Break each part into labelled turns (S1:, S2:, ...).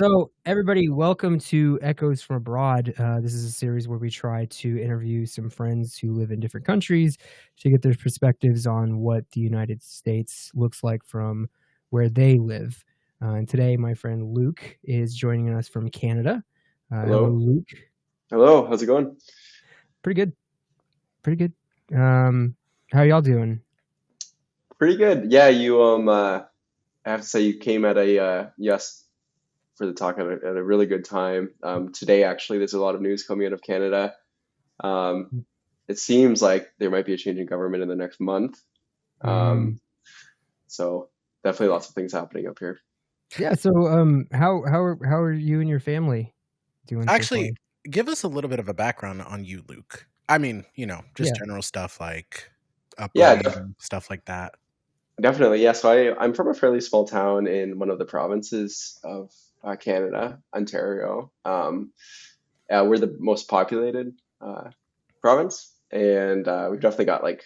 S1: So, everybody, welcome to Echoes from Abroad. This is a series where we try to interview some friends who live in different countries to get their perspectives on what the United States looks like from where they live. And today, my friend Luke is joining us from Canada. Hello,
S2: Hello.
S1: Luke.
S2: Hello. How's it going?
S1: Pretty good. Pretty good. How y'all doing?
S2: Pretty good. Yeah, I have to say you came at a yes for the talk at a really good time. Today actually there's a lot of news coming out of Canada. Um, it seems like there might be a change in government in the next month.
S1: Mm.
S2: Um, so definitely lots of things happening up here.
S1: Yeah. So, how are you and your family doing so far?
S3: Actually, give us a little bit of a background on you, Luke. I mean, just
S1: Yeah.
S3: general stuff like
S2: Yeah,
S3: upbringing, stuff like that.
S2: definitely. Yeah, so I'm from a fairly small town in one of the provinces of Canada, Ontario. We're the most populated province, and we've definitely got like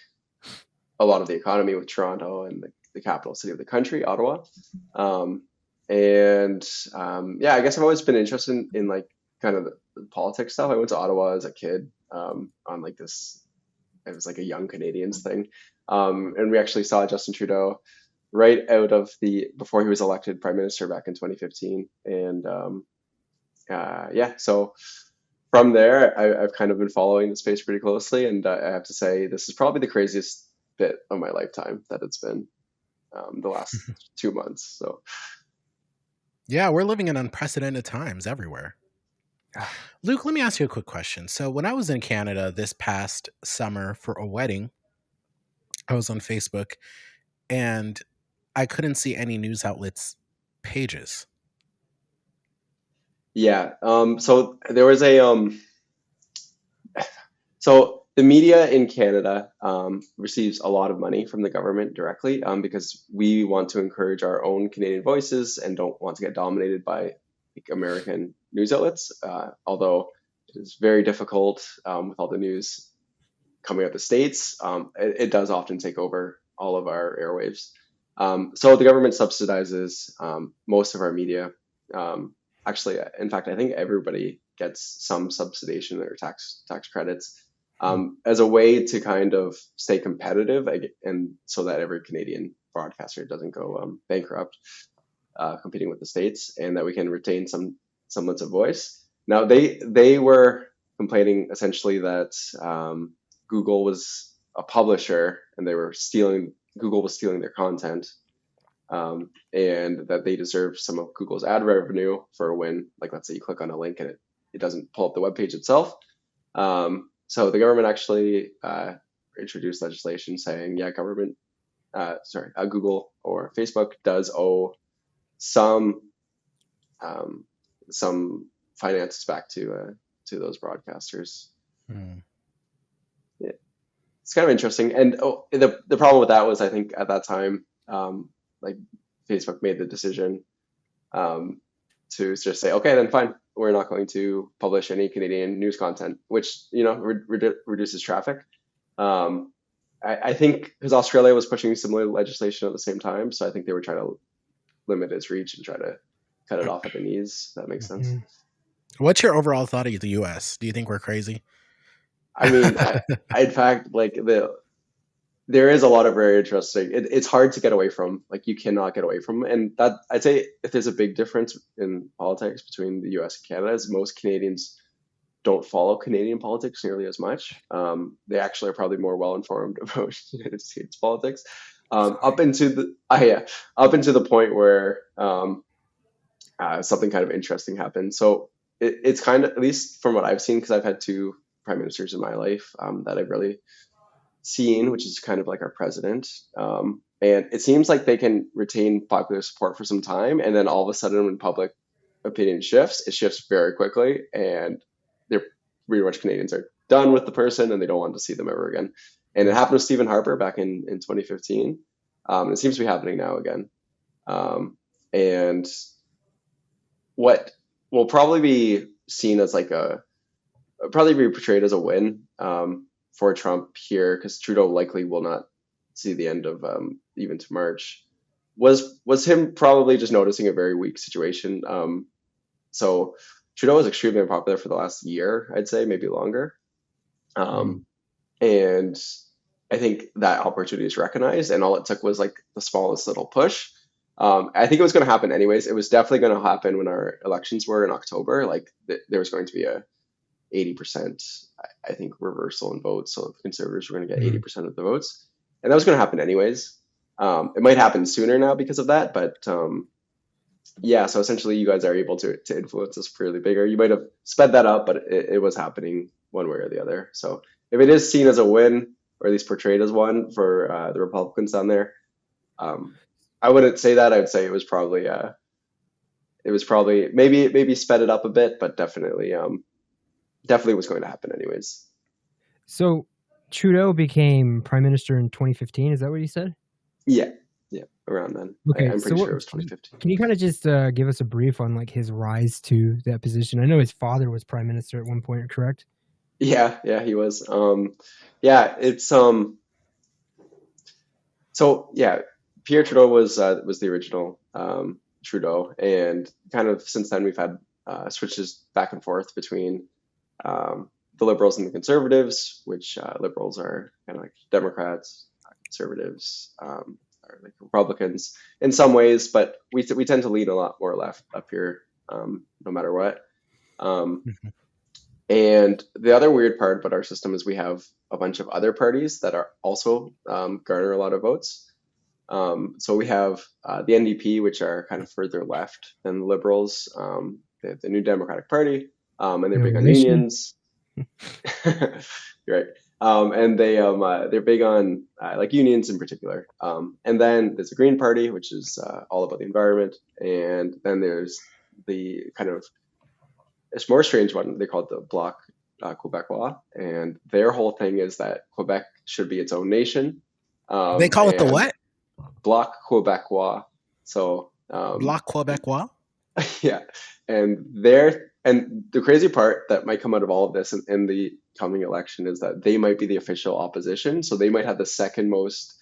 S2: a lot of the economy with Toronto and the capital city of the country, Ottawa. Um, yeah, I guess I've always been interested in like kind of the politics stuff. I went to Ottawa as a kid on like this, it was like a young Canadians thing. And we actually saw Justin Trudeau right out of before he was elected prime minister back in 2015. Yeah, so from there, I've kind of been following the space pretty closely, and I have to say this is probably the craziest bit of my lifetime that it's been the last 2 months. So
S3: Yeah, we're living in unprecedented times everywhere. Luke, let me ask you a quick question. So, when I was in Canada this past summer for a wedding, I was on Facebook and I couldn't see any news outlets' pages.
S2: yeah, so there was so the media in Canada receives a lot of money from the government directly because we want to encourage our own Canadian voices and don't want to get dominated by like, American news outlets. Although it is very difficult with all the news coming out of the States, it does often take over all of our airwaves. So the government subsidizes most of our media. Actually, in fact, I think everybody gets some subsidization or tax credits as a way to kind of stay competitive and so that every Canadian broadcaster doesn't go bankrupt competing with the states, and that we can retain some semblance of voice. Now they were complaining essentially that Google was a publisher and they were stealing Google was stealing their content, and that they deserve some of Google's ad revenue for when, like, let's say you click on a link and it doesn't pull up the web page itself. So the government actually introduced legislation saying, yeah, Google or Facebook does owe some some finances back to those broadcasters.
S3: Hmm.
S2: Yeah, it's kind of interesting. And the problem with that was, I think at that time, like Facebook made the decision to just say, okay, then fine, we're not going to publish any Canadian news content, which reduces traffic. I think because Australia was pushing similar legislation at the same time, so I think they were trying to limit its reach and try to cut it off at the knees. If that makes sense.
S3: What's your overall thought of the US? Do you think we're crazy?
S2: I mean, in fact, like there is a lot of very interesting. It's hard to get away from. Like you cannot get away from, and that I'd say if there's a big difference in politics between the U.S. and Canada, is most Canadians don't follow Canadian politics nearly as much. They actually are probably more well informed about United States politics, up into the point where something kind of interesting happened. So it's kind of, at least from what I've seen, because I've had two prime ministers in my life that I've really seen, which is kind of like our president. And it seems like they can retain popular support for some time, and then all of a sudden, when public opinion shifts, it shifts very quickly, and they're pretty much Canadians are done with the person, and they don't want to see them ever again. And it happened with Stephen Harper back in 2015. It seems to be happening now again. And what will probably be seen as like probably be portrayed as a win for Trump here, because Trudeau likely will not see the end of even to March, was him probably just noticing a very weak situation So Trudeau was extremely unpopular for the last year, I'd say, maybe longer. And I think that opportunity is recognized, and all it took was like the smallest little push. I think it was going to happen anyways. It was definitely going to happen when our elections were in October. Like there was going to be a 80%, I think, reversal in votes. So the Conservatives were going to get 80% of the votes, and that was going to happen anyways. It might happen sooner now because of that, but yeah. So essentially, you guys are able to influence us fairly bigger. You might have sped that up, but it was happening one way or the other. So if it is seen as a win, or at least portrayed as one for the Republicans down there, I wouldn't say that. I would say it was probably maybe sped it up a bit, but definitely was going to happen anyways.
S1: So Trudeau became prime minister in 2015. Is that what you said?
S2: Yeah, around then.
S1: Okay,
S2: I'm pretty sure it was 2015.
S1: Can you kind of just give us a brief on like his rise to that position? I know his father was prime minister at one point, correct?
S2: Yeah, he was. It's so yeah, Pierre Trudeau was the original Trudeau, and kind of since then we've had switches back and forth between the Liberals and the Conservatives, which Liberals are kind of like Democrats, Conservatives are like Republicans in some ways, but we tend to lean a lot more left up here, no matter what. And the other weird part about our system is we have a bunch of other parties that are also garner a lot of votes. So we have the NDP, which are kind of further left than the Liberals. They have the New Democratic Party, and they're big on unions. You're right. And they're big on like unions in particular. And then there's the Green Party, which is all about the environment. And then there's the kind of it's more strange one. They call it the Bloc Québécois, and their whole thing is that Quebec should be its own nation.
S3: They call it the what?
S2: Bloc Québécois. So
S3: Bloc Québécois.
S2: Yeah, and the crazy part that might come out of all of this in the coming election is that they might be the official opposition. So they might have the second most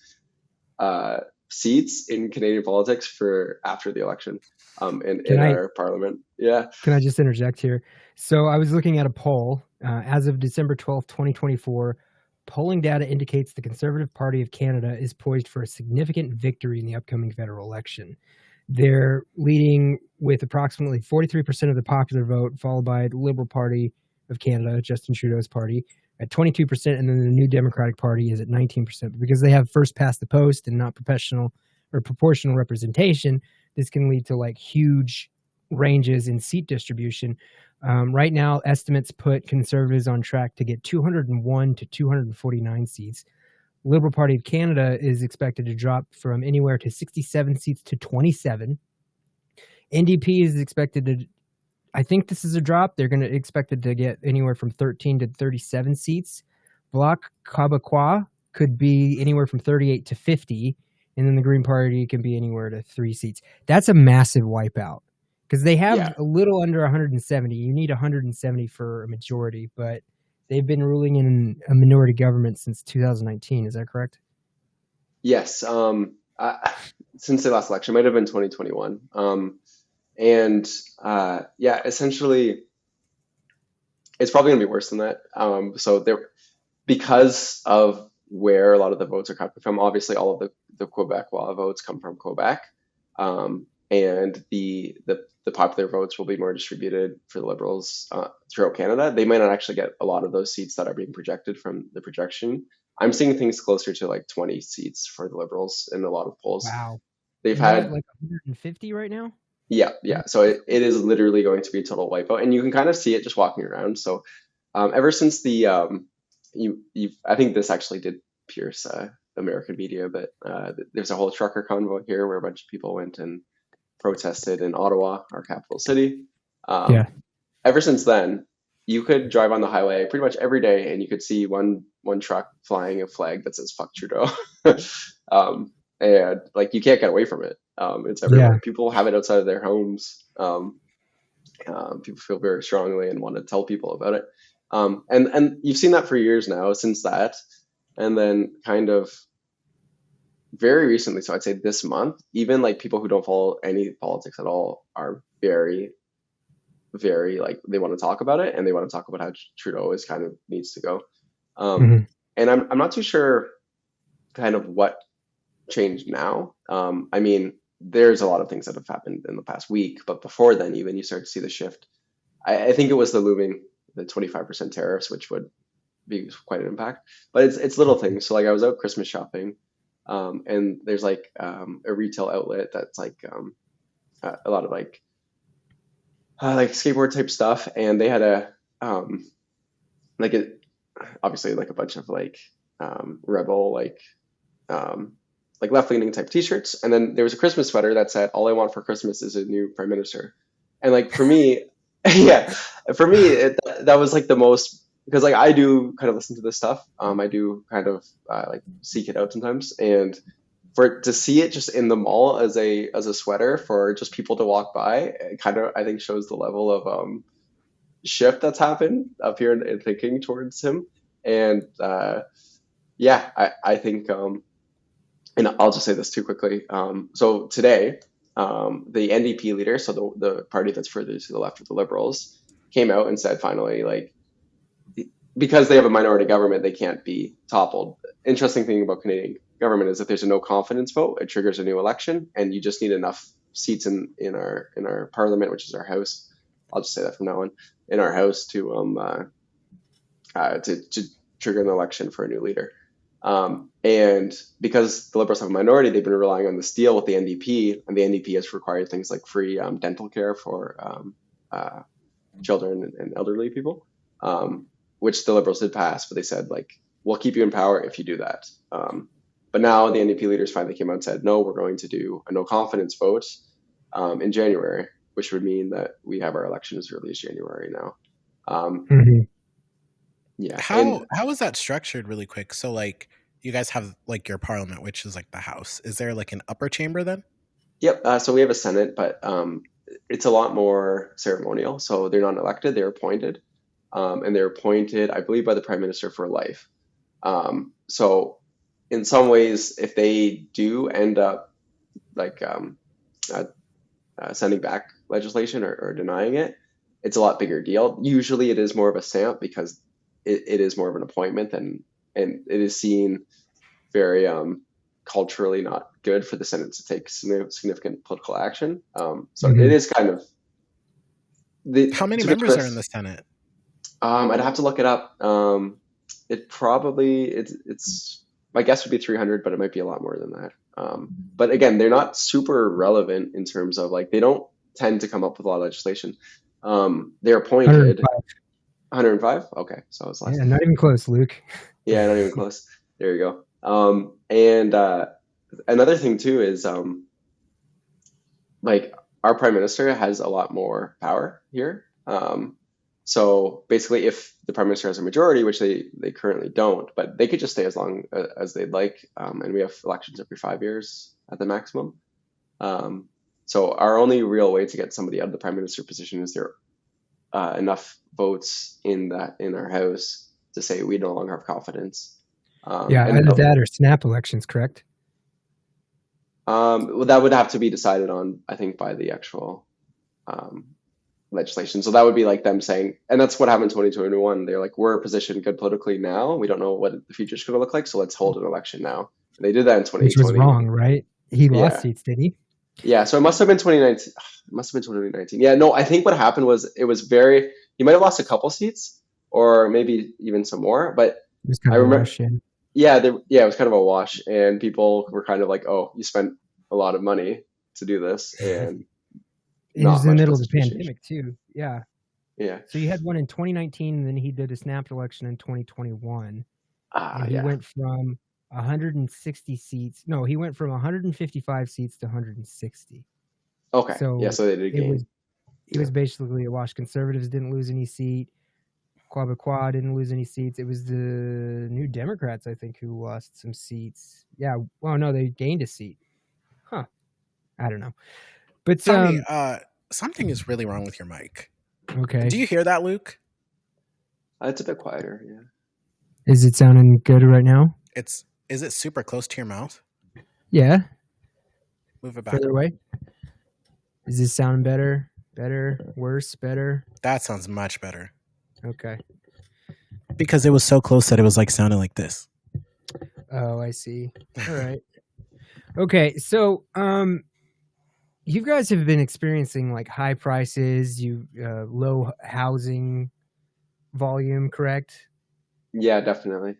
S2: seats in Canadian politics for after the election. In our parliament. Yeah.
S1: Can I just interject here? So I was looking at a poll as of December 12th, 2024. Polling data indicates the Conservative Party of Canada is poised for a significant victory in the upcoming federal election. They're leading with approximately 43% of the popular vote, followed by the Liberal Party of Canada, Justin Trudeau's party, at 22%, and then the New Democratic Party is at 19%. Because they have first past the post and not proportional representation, this can lead to like huge ranges in seat distribution. Right now, estimates put Conservatives on track to get 201 to 249 seats. Liberal Party of Canada is expected to drop from anywhere to 67 seats to 27. NDP is expected to, I think this is a drop. They're going to expected to get anywhere from 13 to 37 seats. Bloc Québécois could be anywhere from 38 to 50. And then the Green Party can be anywhere to 3 seats. That's a massive wipeout because they have a little under 170. You need 170 for a majority, but they've been ruling in a minority government since 2019. Is that correct?
S2: Yes. Since the last election, it might have been 2021. Essentially, it's probably going to be worse than that. So because of where a lot of the votes are coming from, obviously all of the Quebecois votes come from Quebec, and the popular votes will be more distributed for the Liberals throughout Canada. They might not actually get a lot of those seats that are being projected from the projection. I'm seeing things closer to like 20 seats for the Liberals in a lot of polls.
S1: Wow.
S2: They've had
S1: like 150 right now?
S2: Yeah. So it is literally going to be a total wipeout, and you can kind of see it just walking around. So ever since the I think this actually did pierce American media, but there's a whole trucker convoy here where a bunch of people went and protested in Ottawa, our capital city. Ever since then, you could drive on the highway pretty much every day, and you could see one truck flying a flag that says "Fuck Trudeau," and like you can't get away from it. It's everywhere. Yeah. People have it outside of their homes. People feel very strongly and want to tell people about it. And you've seen that for years now since that. And then kind of very recently, so I'd say this month, even like people who don't follow any politics at all are very very like they want to talk about it, and they want to talk about how Trudeau is kind of needs to go.
S1: Mhm.
S2: And I'm not too sure kind of what changed now. I mean, there's a lot of things that have happened in the past week, but before then, even you start to see the shift. I think it was the 25% tariffs, which would be quite an impact. But it's little things. So like I was out Christmas shopping, and there's like a retail outlet that's like a lot of like skateboard type stuff, and they had like a obviously like a bunch of like rebel like left leaning type T-shirts, and then there was a Christmas sweater that said, "All I want for Christmas is a new prime minister." And like for me, yeah, for me that was like the most, because like I do kind of listen to this stuff. I do kind of like seek it out sometimes, and to see it just in the mall as a sweater for just people to walk by, it kind of I think shows the level of shift that's happened up here in thinking towards him. And yeah, I think and I'll just say this too quickly. So today, the NDP leader, so the party that's further to the left of the Liberals, came out and said finally, like, because they have a minority government, they can't be toppled. Interesting thing about Canadian government is if there's a no confidence vote, it triggers a new election, and you just need enough seats in our parliament, which is our house. I'll just say that from now on, in our house to trigger an election for a new leader. And because the Liberals have a minority, they've been relying on this deal with the NDP, and the NDP has required things like free dental care for children and elderly people, which the Liberals did pass, but they said, like, we'll keep you in power if you do that. But now the NDP leaders finally came out and said, no, we're going to do a no confidence vote in January, which would mean that we have our election as early as January now. Yeah.
S3: How is that structured really quick? So like you guys have like your parliament, which is like the House. Is there like an upper chamber then?
S2: Yep. So we have a Senate, but it's a lot more ceremonial. So they're not elected, they're appointed. And they're appointed, I believe, by the Prime Minister for life. So in some ways, if they do end up like sending back legislation or denying it, it's a lot bigger deal. Usually it is more of a stamp because it is more of an appointment, and it is seen very culturally not good for the Senate to take significant political action. So it is kind of
S3: how many members are in the Senate?
S2: I'd have to look it up. It probably it's my guess would be 300, but it might be a lot more than that. But again, they're not super relevant in terms of like they don't tend to come up with a lot of legislation. They're appointed. 105. Okay, so it's less.
S1: Yeah, not even close, Luke.
S2: Yeah, not even close. There you go. And another thing too is like our prime minister has a lot more power here. So basically, if the prime minister has a majority, which they currently don't, but they could just stay as long as they'd like, and we have elections every 5 years at the maximum. So our only real way to get somebody out of the prime minister position is there enough votes in our house to say we no longer have confidence.
S1: Either that or snap elections, correct?
S2: Well, that would have to be decided on, I think, by the actual legislation. So that would be like them saying, and that's what happened in 2021. They're like, we're positioned good politically now. We don't know what the future is going to look like, so let's hold an election now. And they did that in 2020.
S1: Which was wrong, right? He lost seats, did he?
S2: Yeah, so it must have been 2019. It must have been 2019. Yeah, no, I think what happened was he might have lost a couple seats or maybe even some more, but
S1: it was kind of a wash,
S2: yeah, it was kind of a wash, and people were kind of like, oh, you spent a lot of money to do this, and
S1: it was in the middle of the pandemic too. Yeah.
S2: Yeah.
S1: So you had one in 2019, and then he did a snapped election in 2021. And he went from 160 seats. No, he went from 155 seats to 160.
S2: Okay. So they did gain.
S1: It was basically a wash. Conservatives didn't lose any seat. Quabequois didn't lose any seats. It was the New Democrats, I think, who lost some seats. Yeah. Well, no, they gained a seat. Huh. I don't know. But
S3: something is really wrong with your mic.
S1: Okay.
S3: Do you hear that, Luke?
S2: It's a bit quieter, yeah.
S1: Is it sounding good right now?
S3: Is it super close to your mouth?
S1: Yeah.
S3: Move it back.
S1: Further away. Is this sounding better? Better, worse, better.
S3: That sounds much better.
S1: Okay.
S3: Because it was so close that it was like sounding like this.
S1: Oh, I see. All right. Okay, so you guys have been experiencing like high prices, low housing volume, correct?
S2: Yeah, definitely.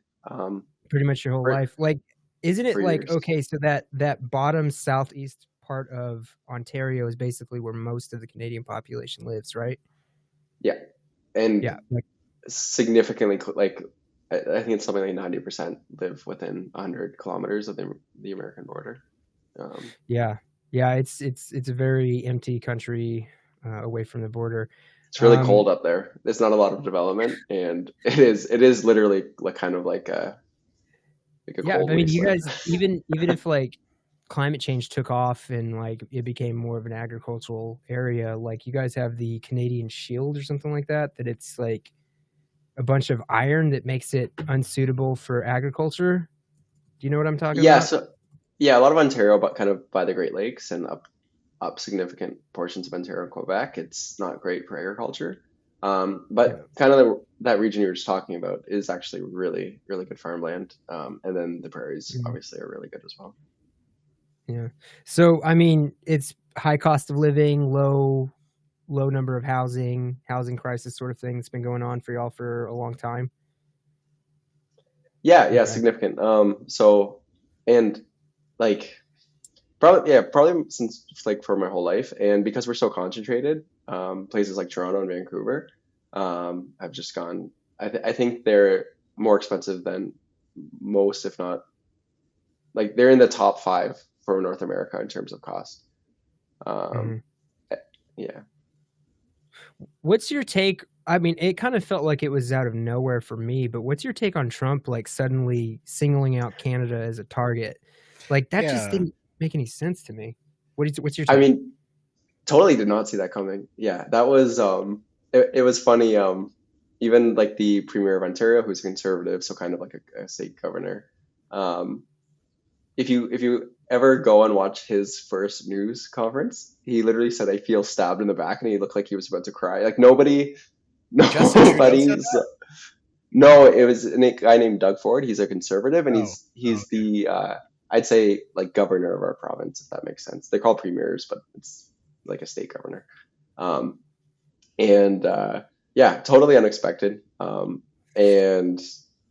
S1: Pretty much your whole
S2: For,
S1: life. Like, isn't it
S2: for
S1: like
S2: years.
S1: okay? So that bottom southeast part of Ontario is basically where most of the Canadian population lives, right?
S2: Yeah, and
S1: Yeah. Like,
S2: significantly like I think it's something like 90% live within 100 kilometers of the American border.
S1: yeah, yeah. It's a very empty country away from the border.
S2: It's really
S1: Um,
S2: cold up there. There's not a lot of development, and it is literally like kind of like a
S1: yeah,
S2: cold
S1: I mean, you
S2: wasteland.
S1: guys even if like climate change took off and like it became more of an agricultural area, like you guys have the Canadian Shield or something like that, that it's like a bunch of iron that makes it unsuitable for agriculture. Do you know what I'm talking
S2: Yeah,
S1: about?
S2: so yeah, a lot of Ontario, but kind of by the Great Lakes and up significant portions of Ontario and Quebec. It's not great for agriculture.
S1: Yeah.
S2: But kind of that region you were just talking about is actually really, really good farmland. And then the prairies
S1: Mhm.
S2: obviously are really good as well.
S1: Yeah. So I mean, it's high cost of living, low number of housing crisis sort of thing that's been going on for y'all for a long time.
S2: Yeah, yeah,
S1: Okay.
S2: significant. So and like probably since like for my whole life, and because we're so concentrated, places like Toronto and Vancouver, have just gone. I think they're more expensive than most, if not like they're in the top five for North America in terms of cost. Um,
S1: Mhm.
S2: yeah.
S1: What's your take? I mean, it kind of felt like it was out of nowhere for me, but what's your take on Trump like suddenly singling out Canada as a target? Like that just
S3: Yeah.
S1: didn't make any sense to me. What's your
S2: I
S1: take?
S2: mean, totally did not see that coming. Yeah, that was it was funny. Even like the premier of Ontario, who's conservative, so kind of like a state governor. Um, if you ever go and watch his first news conference, he literally said, "I feel stabbed in the back," and he looked like he was about to cry. Like nobody,
S3: Justin Trudeau said
S2: nobody's.
S3: that?
S2: No, it was a guy named Doug Ford. He's a conservative, and
S3: Oh.
S2: he's
S3: Okay.
S2: the I'd say like governor of our province, if that makes sense. They're called premiers, but it's like a state governor. Um, and yeah, totally unexpected. And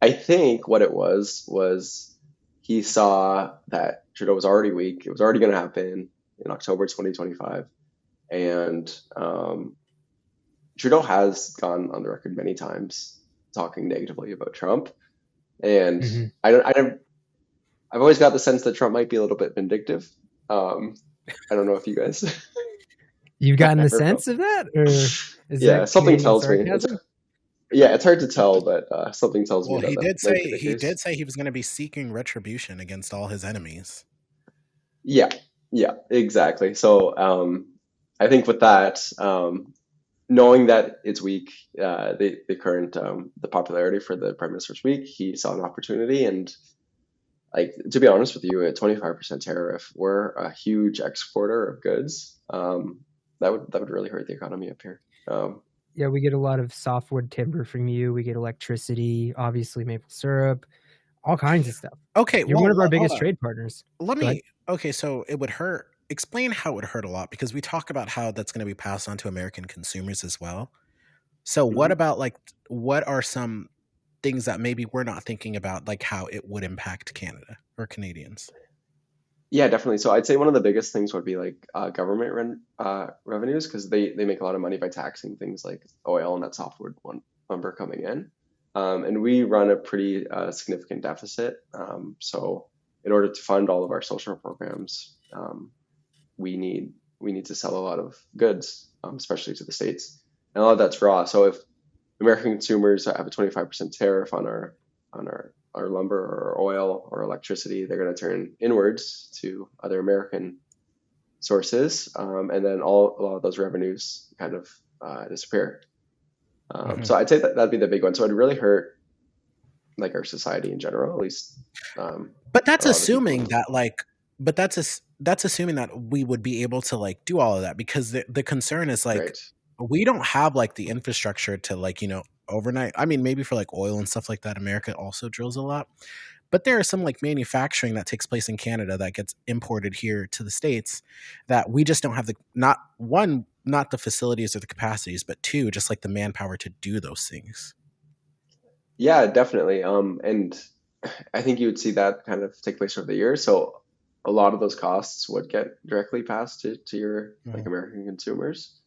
S2: I think what it was he saw that Trudeau was already weak. It was already going to happen in October 2025, and Trudeau has gone on the record many times talking negatively about Trump, and
S1: Mhm.
S2: I've always got the sense that Trump might be a little bit vindictive. I don't know if you guys
S1: You've
S2: have
S1: gotten the
S2: ever felt.
S1: sense of that, or is
S2: Yeah,
S1: that
S2: something
S1: Canadian
S2: tells me it's
S1: sarcasm?
S2: yeah, it's hard to tell, but something tells me
S3: Well,
S2: that
S3: he
S2: that
S3: did
S2: might be
S3: say
S2: the
S3: he
S2: case.
S3: did say he was going to be seeking retribution against all his enemies.
S2: Yeah, yeah, exactly. So I think with that, knowing that it's weak, the current the popularity for the prime minister's weak, he saw an opportunity, and like to be honest with you, a 25% tariff, we're a huge exporter of goods. That would really hurt the economy up here.
S1: Yeah, we get a lot of softwood timber from you. We get electricity, obviously maple syrup, all kinds of stuff.
S3: Okay,
S1: You're one
S3: well,
S1: of our
S3: hold
S1: biggest
S3: on.
S1: trade partners.
S3: Let
S1: Go ahead.
S3: me. Okay, so it would hurt. Explain how it would hurt a lot because we talk about how that's going to be passed on to American consumers as well. So, what
S2: Mhm.
S3: about like what are some things that maybe we're not thinking about, like how it would impact Canada or Canadians?
S2: Yeah, definitely. So I'd say one of the biggest things would be like government revenues because they make a lot of money by taxing things like oil and that softwood lumber coming in. And we run a pretty significant deficit. So in order to fund all of our social programs, we need to sell a lot of goods, especially to the states, and a lot of that's raw. So if American consumers have a 25% tariff on our lumber or oil or electricity, they're going to turn inwards to other American sources, and then a lot of those revenues kind of disappear.
S3: Mhm.
S2: So I'd say that'd be the big one. So it'd really hurt like our society in general, at least
S3: But that's
S2: a lot of the people.
S3: assuming that like, but that's assuming that we would be able to like do all of that, because the concern is like
S2: Right.
S3: we don't have like the infrastructure to like, overnight. I mean, maybe for like oil and stuff like that, America also drills a lot. But there is some like manufacturing that takes place in Canada that gets imported here to the States that we just don't have not the facilities or the capacities, but two, just like the manpower to do those things.
S2: Yeah, definitely. And I think you would see that kind of take place over the years. So a lot of those costs would get directly passed to your like American consumers,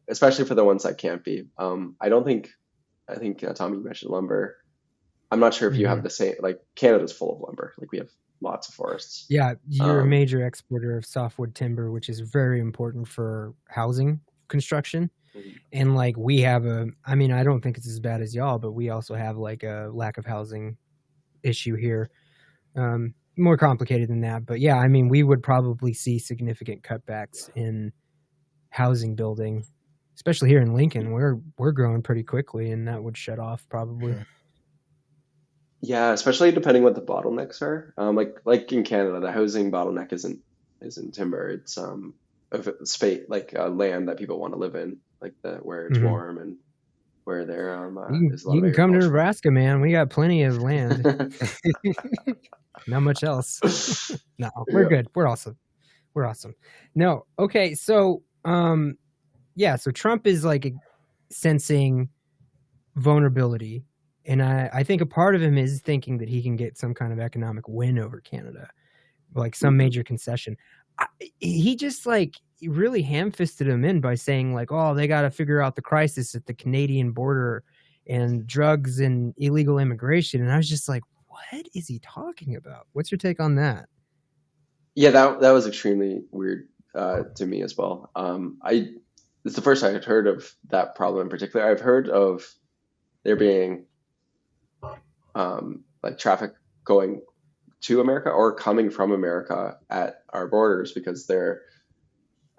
S2: especially for the ones that can't be. I think Tom, you mentioned lumber. I'm not sure if you have the same, like Canada's full of lumber. Like we have lots of forests.
S1: Yeah, you're a major exporter of softwood timber, which is very important for housing construction. And like we have I mean, I don't think it's as bad as y'all, but we also have like a lack of housing issue here. More complicated than that, but yeah, I mean, we would probably see significant cutbacks in housing building, especially here in Lincoln. We're growing pretty quickly, and that would shut off probably.
S2: Yeah, especially depending what the bottlenecks are. Like in Canada, the housing bottleneck isn't timber. It's space, like land that people want to live in, like where it's warm and where there is a lot
S1: You
S2: of
S1: can come to
S2: agriculture.
S1: Nebraska, man. We got plenty of land. Not much else. No, we're good. We're awesome. No, okay. So, so Trump is like sensing vulnerability, and I think a part of him is thinking that he can get some kind of economic win over Canada, like some major concession. He just like really ham-fisted him in by saying like, oh, they got to figure out the crisis at the Canadian border and drugs and illegal immigration. And I was just like, what is he talking about? What's your take on that?
S2: Yeah, that was extremely weird to me as well. It's the first I had heard of that problem in particular. I've heard of there being like traffic going to America or coming from America at our borders, because I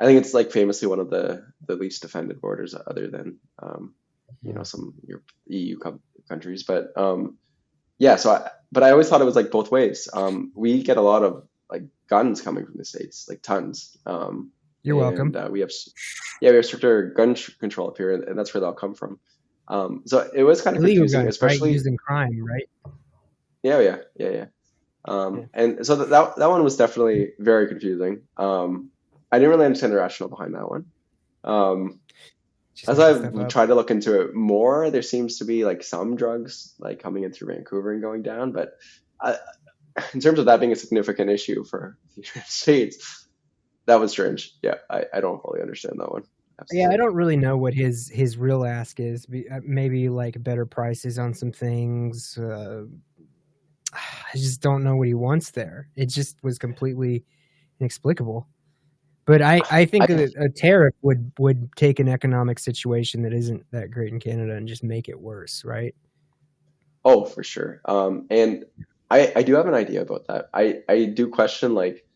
S2: think it's like famously one of the least defended borders other than some EU countries. But but I always thought it was like both ways. We get a lot of like guns coming from the States, like tons.
S1: You're welcome.
S2: We have stricter gun control up here, and that's where they'll come from. So it was kind of
S1: illegal
S2: confusing,
S1: guns,
S2: especially
S1: right? Used in crime, right?
S2: Yeah. And so that one was definitely very confusing. I didn't really understand the rationale behind that one. As I've tried to look into it more, there seems to be like some drugs like coming in through Vancouver and going down, but in terms of that being a significant issue for the United States, that was strange. Yeah, I don't fully understand that one.
S1: Absolutely. Yeah, I don't really know what his real ask is. Maybe like better prices on some things. I just don't know what he wants there. It just was completely inexplicable. But I think a tariff would take an economic situation that isn't that great in Canada and just make it worse, right?
S2: Oh, for sure. And I do have an idea about that. I do question, like,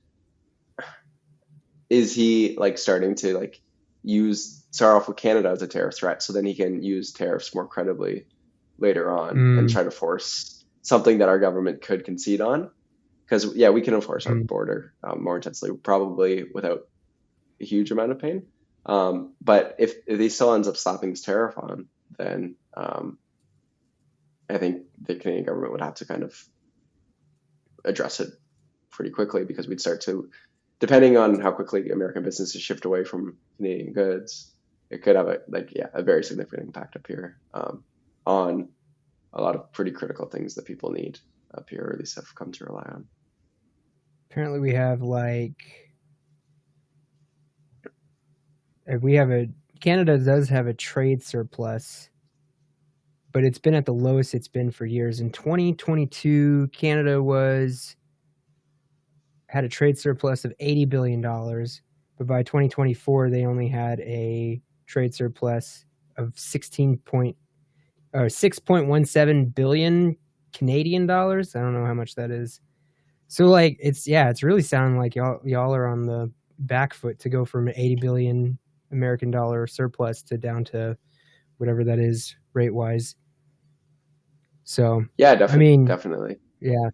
S2: is he like starting to like start off with Canada as a tariff threat, so then he can use tariffs more credibly later on and try to force something that our government could concede on? Because we can enforce our border more intensely, probably without a huge amount of pain. But if he still ends up slapping this tariff on, then I think the Canadian government would have to kind of address it pretty quickly, because we'd start to, depending on how quickly American businesses shift away from Canadian goods, it could have a very significant impact up here on a lot of pretty critical things that people need up here, or at least have come to rely on.
S1: Apparently we have Canada does have a trade surplus, but it's been at the lowest it's been for years. In 2022, Canada had a trade surplus of $80 billion, but by 2024, they only had a trade surplus of 6.17 billion Canadian dollars. I don't know how much that is. So like it's really sounding like y'all are on the back foot to go from an 80 billion American dollar surplus to down to whatever that is rate wise. So
S2: yeah, definitely.
S1: Yeah.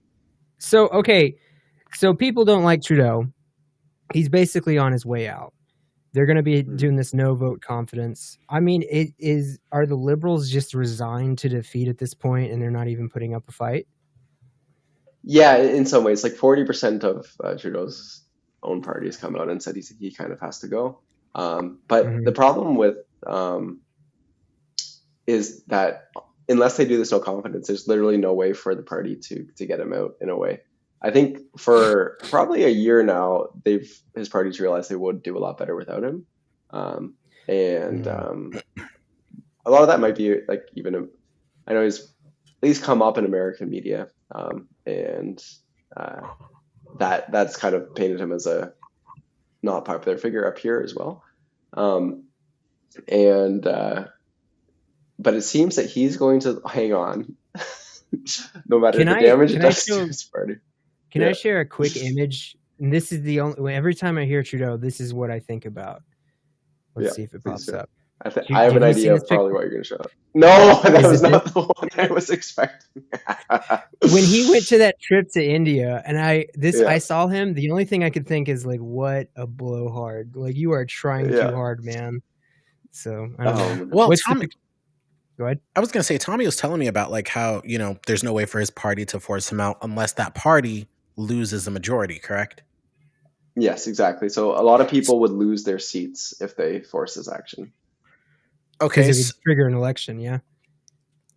S1: So okay. So people don't like Trudeau. he's basically on his way out. They're going to be
S2: Mm.
S1: doing this no vote confidence. I mean, are the Liberals just resigned to defeat at this point, and they're not even putting up a fight?
S2: Yeah, in some ways, like 40% of Trudeau's own party has come out and said he kind of has to go. But the problem with is that unless they do this no confidence, there's literally no way for the party to get him out in a way. I think for probably a year now, his party's realized they would do a lot better without him. A lot of that might be like I know he's at least come up in American media, and that's kind of painted him as a not popular figure up here as well. But it seems that he's going to hang on no matter the damage it does to his party.
S1: Can I share a quick image? And this is the only, every time I hear Trudeau, this is what I think about. Let's see if it pops up.
S2: I have an idea of probably what you're going to show up. No, that was not the one I was expecting.
S1: When he went to that trip to India, and I saw him, the only thing I could think is like, what a blowhard. Like, you are trying too hard, man. So, I don't know.
S3: Well, Tommy,
S1: go ahead.
S3: I was going to say, Tommy was telling me about like how, there's no way for his party to force him out unless that party loses a majority, correct?
S2: Yes, exactly. So a lot of people would lose their seats if they force his action.
S3: Okay.
S1: It would trigger an election, yeah.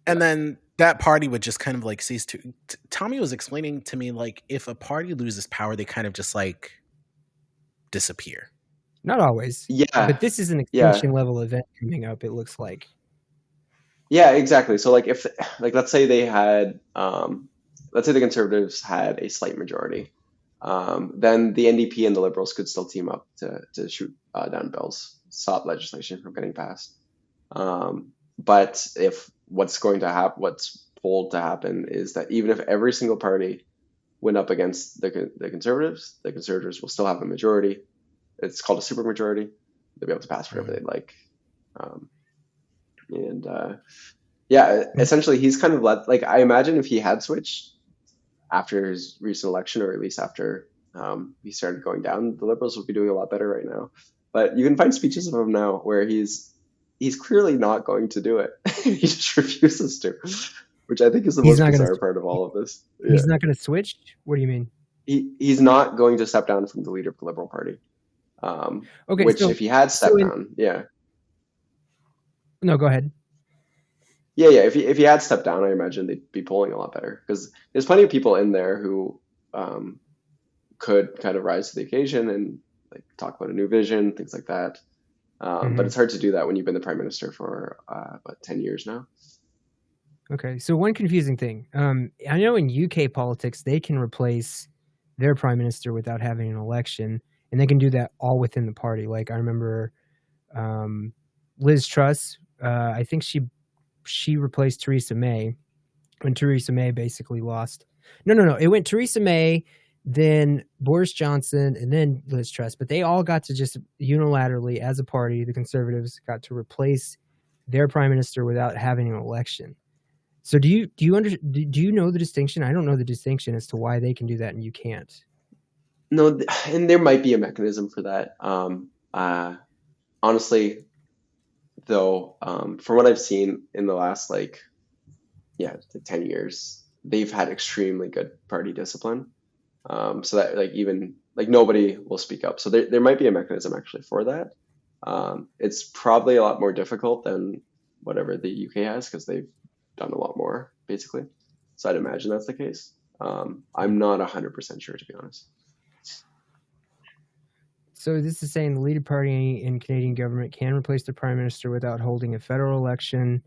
S3: And then that party would just kind of like cease to... Tommy was explaining to me, like, if a party loses power, they kind of just like disappear.
S1: Not always.
S2: Yeah.
S1: But this is an extinction level event coming up, it looks like.
S2: Yeah, exactly. So like let's say they had let's say the Conservatives had a slight majority. Then the NDP and the Liberals could still team up to shoot down bills, stop legislation from getting passed. But if what's polled to happen is that even if every single party went up against the Conservatives will still have a majority. It's called a supermajority. They'll be able to pass whatever they'd like. Essentially he's kind of like, I imagine if he had switched after his recent election, or at least after he started going down, the Liberals would be doing a lot better right now. But you can find speeches of him now where he's clearly not going to do it. He just refuses to, which I think is the most bizarre part of all of this. Yeah.
S1: He's not going to switch? What do you mean?
S2: He's not going to step down from the leader of the Liberal Party.
S1: Okay,
S2: which if he had stepped down,
S1: No, go ahead.
S2: Yeah. If he had stepped down, I imagine they'd be polling a lot better, because there's plenty of people in there who could kind of rise to the occasion and like talk about a new vision, things like that. But it's hard to do that when you've been the prime minister for 10 years now.
S1: Okay, so one confusing thing. I know in UK politics, they can replace their prime minister without having an election, and they can do that all within the party. Like, I remember Liz Truss, I think she replaced Theresa May when Theresa May basically lost. No. It went Theresa May, then Boris Johnson, and then Liz Truss. But they all got to just unilaterally, as a party, the Conservatives got to replace their prime minister without having an election. So do you know the distinction? I don't know the distinction as to why they can do that and you can't.
S2: No, and there might be a mechanism for that. Honestly, though, from what I've seen in the last 10 years, they've had extremely good party discipline. So that even nobody will speak up. So there might be a mechanism actually for that. It's probably a lot more difficult than whatever the UK has, because they've done a lot more basically. So I'd imagine that's the case. I'm not 100% sure, to be honest.
S1: So this is saying the leader party in Canadian government can replace the prime minister without holding a federal election.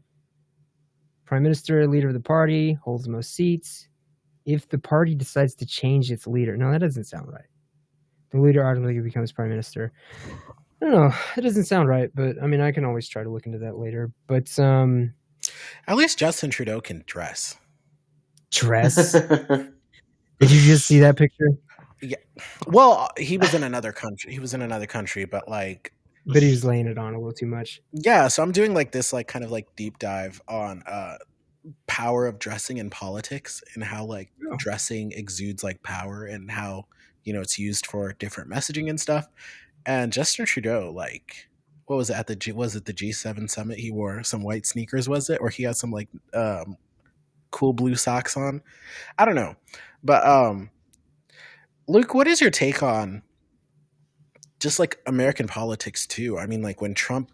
S1: Prime minister, leader of the party, holds the most seats. If the party decides to change its leader. No, that doesn't sound right. The leader automatically becomes prime minister. I don't know. It doesn't sound right, but I mean, I can always try to look into that later. But
S3: at least Justin Trudeau can dress.
S1: Dress? Did you just see that picture?
S3: Yeah. Well, he was in another country. But
S1: But he was laying it on a little too much.
S3: Yeah, so I'm doing this kind of deep dive on power of dressing in politics, and how dressing exudes power, and how it's used for different messaging and stuff. And Justin Trudeau, like, what was it at was it the G7 summit? He wore some white sneakers, was it? Or he had some like cool blue socks on? I don't know. But Luke, what is your take on just like American politics too? I mean, like when Trump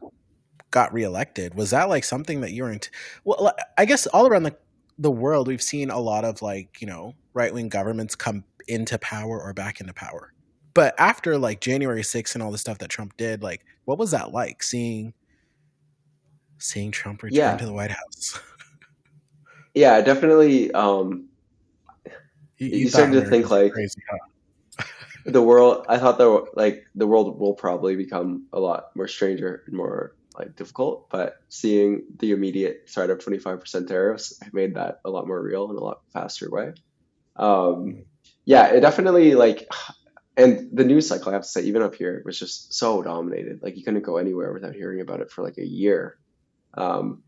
S3: got reelected, was that like something that you were into? Well, I guess all around the world, we've seen a lot of like, right wing governments come into power or back into power. But after like January 6th and all the stuff that Trump did, like what was that like seeing Trump return to
S2: Yeah,
S3: the White House?
S2: yeah, definitely.
S3: You
S2: You
S3: thought
S2: started to think
S3: Americans were
S2: like
S3: crazy, huh?
S2: the world. I thought the world will probably become a lot more stranger and more like difficult. But seeing the immediate start of 25% tariffs made that a lot more real in a lot faster way. Um, yeah, it definitely like, and the news cycle, I have to say, even up here, was just so dominated. Like you couldn't go anywhere without hearing about it for like a year. Um,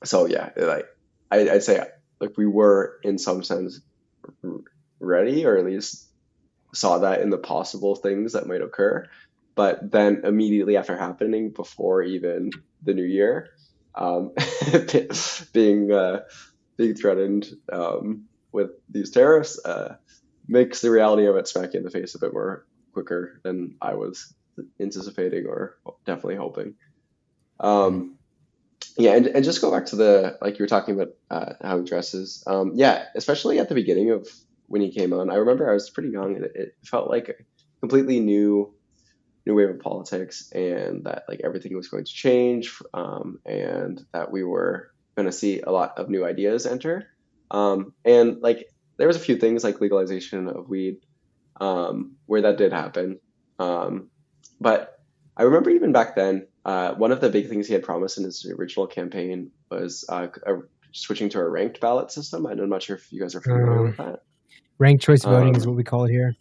S2: so yeah, like I'd say like we were in some sense ready, or at least saw that in the possible things that might occur. But then immediately after happening, before even the new year, um, being being threatened with these tariffs makes the reality of it smack you in the face a bit more quicker than I was anticipating or definitely hoping. Um, yeah, and just go back to the like you were talking about how he dresses. Yeah, especially at the beginning of when he came on, I remember I was pretty young and it felt like a completely new wave of politics, and that like everything was going to change, and that we were going to see a lot of new ideas enter. And like there was a few things like legalization of weed, where that did happen. But I remember even back then, one of the big things he had promised in his original campaign was switching to a ranked ballot system. And I'm not sure if you guys are familiar with that.
S1: Ranked choice voting is
S2: Um,
S1: what we call it here.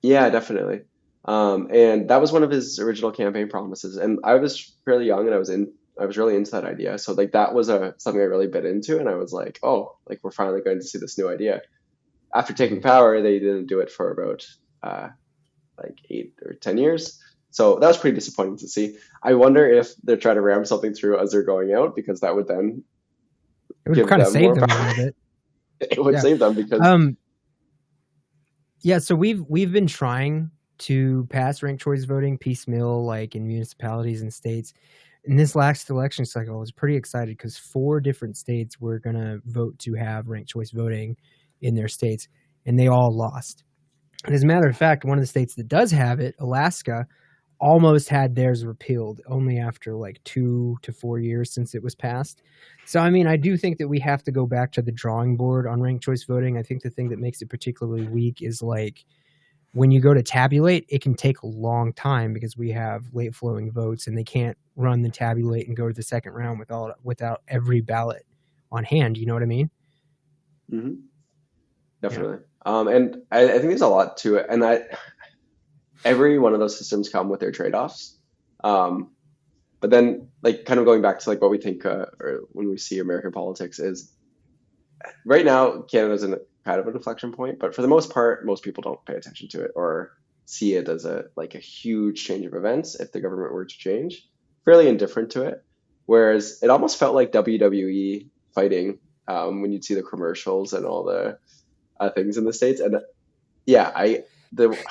S2: yeah, definitely. And that was one of his original campaign promises. And I was fairly young, and I was really into that idea. So like that was something I really bit into, and I was like, oh, like we're finally going to see this new idea. After taking power, they didn't do it for about like 8 or 10 years. So that was pretty disappointing to see. I wonder if they're trying to ram something through as they're going out, because that would then
S1: It would
S2: give
S1: kind of
S2: them
S1: save
S2: more
S1: them a
S2: power.
S1: little bit.
S2: It would
S1: Yeah.
S2: save them because
S1: Yeah, so we've been trying to pass ranked choice voting piecemeal, like in municipalities and states. In this last election cycle, I was pretty excited because 4 different states were gonna vote to have ranked choice voting in their states, and they all lost. And as a matter of fact, one of the states that does have it, Alaska, almost had theirs repealed only after like 2 to 4 years since it was passed. So, I mean, I do think that we have to go back to the drawing board on ranked choice voting. I think the thing that makes it particularly weak is like when you go to tabulate, it can take a long time because we have late flowing votes and they can't run the tabulate and go to the second round without every ballot on hand. You know what I mean?
S2: Mhm,
S1: Yeah.
S2: definitely. And I think there's a lot to it, and every one of those systems come with their trade-offs. Um, but then, like, kind of going back to like what we think, or when we see American politics, is right now Canada's in kind of an inflection point, but for the most part, most people don't pay attention to it or see it as a huge change of events if the government were to change. Fairly indifferent to it. Whereas it almost felt like WWE fighting when you'd see the commercials and all the things in the states. And yeah, the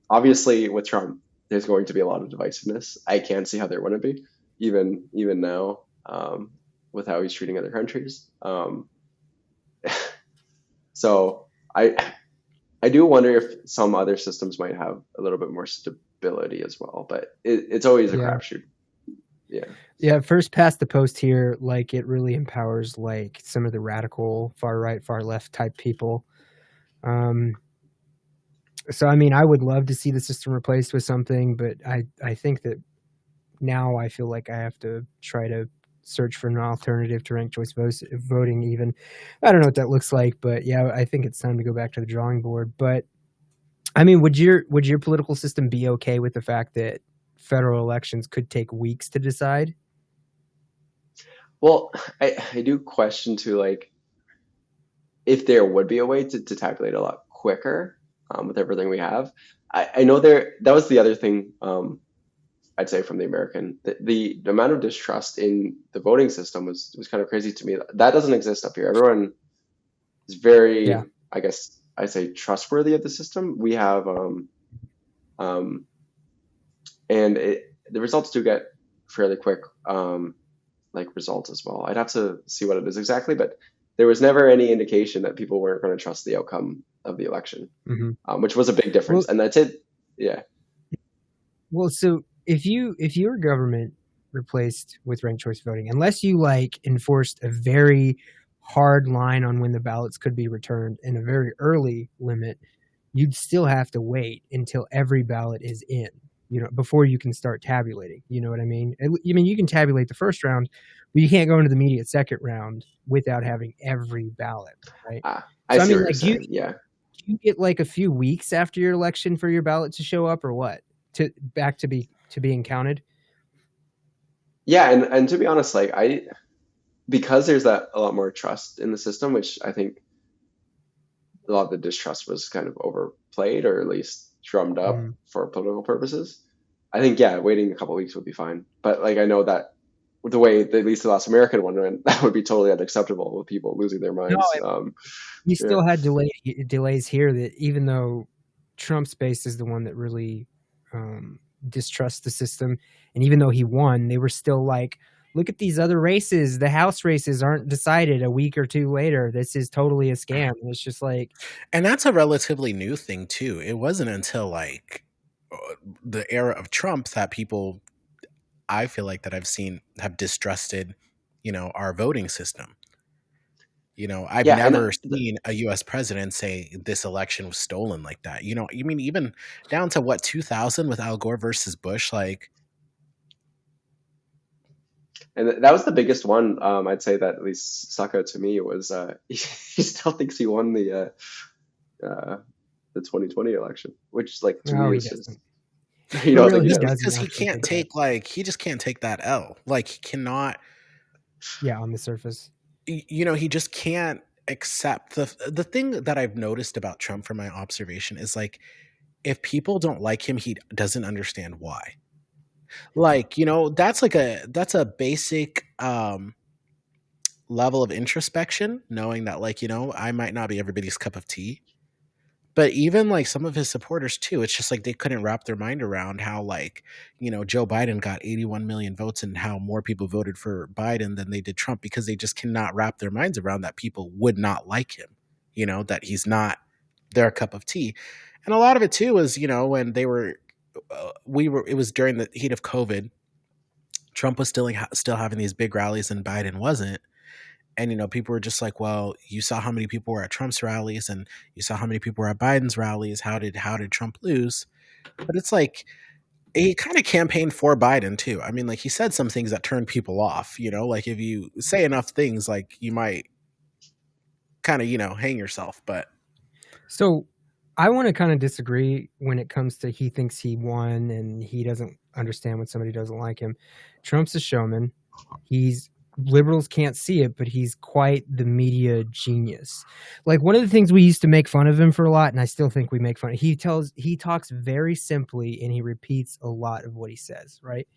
S2: obviously with Trump, there's going to be a lot of divisiveness. I can't see how there wouldn't be, even now, with how he's treating other countries. So I do wonder if some other systems might have a little bit more stability as well, but it's always a
S1: Yeah.
S2: crapshoot. Yeah.
S1: Yeah, first past the post here, like it really empowers like some of the radical far right, far left type people. So I mean, I would love to see the system replaced with something, but I think that now I feel like I have to try to search for an alternative to ranked choice voting. Even I don't know what that looks like, but yeah, I think it's time to go back to the drawing board. But I mean, would your political system be okay with the fact that federal elections could take weeks to decide?
S2: Well, I do question too, like if there would be a way to tabulate a lot quicker. with everything we have. I know that was the other thing, I'd say, from the American. The amount of distrust in the voting system was kind of crazy to me. That doesn't exist up here. Everyone is very,
S1: Yeah.
S2: I guess I say, trustworthy of the system. We have, and the results do get fairly quick, like results as well. I'd have to see what it is exactly, but there was never any indication that people weren't going to trust the outcome of the election, which was a big difference.
S1: Well,
S2: and that's it. Yeah.
S1: well, so if your government replaced with ranked choice voting, unless you like enforced a very hard line on when the ballots could be returned and a very early limit, you'd still have to wait until every ballot is in, before you can start tabulating. You know what I mean? You can tabulate the first round, but you can't go into the immediate second round without having every ballot, right?
S2: I
S1: So
S2: see what you're saying.
S1: do you get like a few weeks after your election for your ballot to show up, or what? To being counted?
S2: Yeah, and to be honest, like because there's a lot more trust in the system, which I think a lot of the distrust was kind of overplayed, or at least drummed up for political purposes. I think, yeah, waiting a couple of weeks would be fine. But like, I know that the way at least the last American one went, that would be totally unacceptable with people losing their minds.
S1: You still had delays here, that even though Trump's base is the one that really distrusts the system, and even though he won, they were still like, look at these other races. The House races aren't decided a week or two later. This is totally a scam. It's just like,
S3: and that's a relatively new thing too. It wasn't until like the era of Trump that people, I feel like, that I've seen have distrusted, our voting system. I've never seen a U.S. president say this election was stolen like that. Even down to what, 2000 with Al Gore versus Bush, like.
S2: And that was the biggest one. I'd say that at least stuck out to me was he still thinks he won the 2020 election, which is like 2 years.
S3: Because he can't take he just can't take that L. Like, he cannot.
S1: Yeah, on the surface.
S3: He just can't accept the thing that I've noticed about Trump from my observation is, like, if people don't like him, he doesn't understand why. Like, that's a basic level of introspection, knowing that, like, I might not be everybody's cup of tea. But even like some of his supporters too, it's just like they couldn't wrap their mind around how, like, Joe Biden got 81 million votes and how more people voted for Biden than they did Trump, because they just cannot wrap their minds around that people would not like him, that he's not their cup of tea. And a lot of it too is, when they were, it was during the heat of COVID. Trump was still having these big rallies and Biden wasn't. And, people were just like, well, you saw how many people were at Trump's rallies and you saw how many people were at Biden's rallies. How did Trump lose? But it's like, he kind of campaigned for Biden too. I mean, like, he said some things that turned people off, like, if you say enough things, like, you might kind of, hang yourself. But
S1: so I want to kind of disagree when it comes to he thinks he won and he doesn't understand when somebody doesn't like him. Trump's a showman. Liberals can't see it, but he's quite the media genius. Like, one of the things we used to make fun of him for a lot, and I still think we make fun of, he talks very simply and he repeats a lot of what he says, right?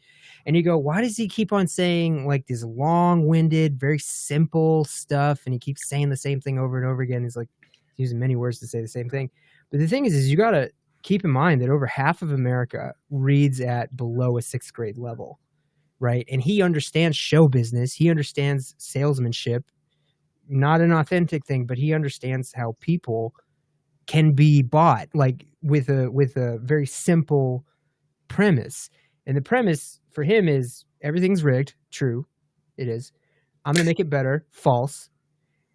S1: And you go, why does he keep on saying like this long-winded, very simple stuff, and he keeps saying the same thing over and over again? He's like using many words to say the same thing. But the thing is you got to keep in mind that over half of America reads at below a 6th grade level. Right. And he understands show business. He understands salesmanship, not an authentic thing, but he understands how people can be bought, like with a very simple premise. And the premise for him is everything's rigged. True. It is. I'm going to make it better. False.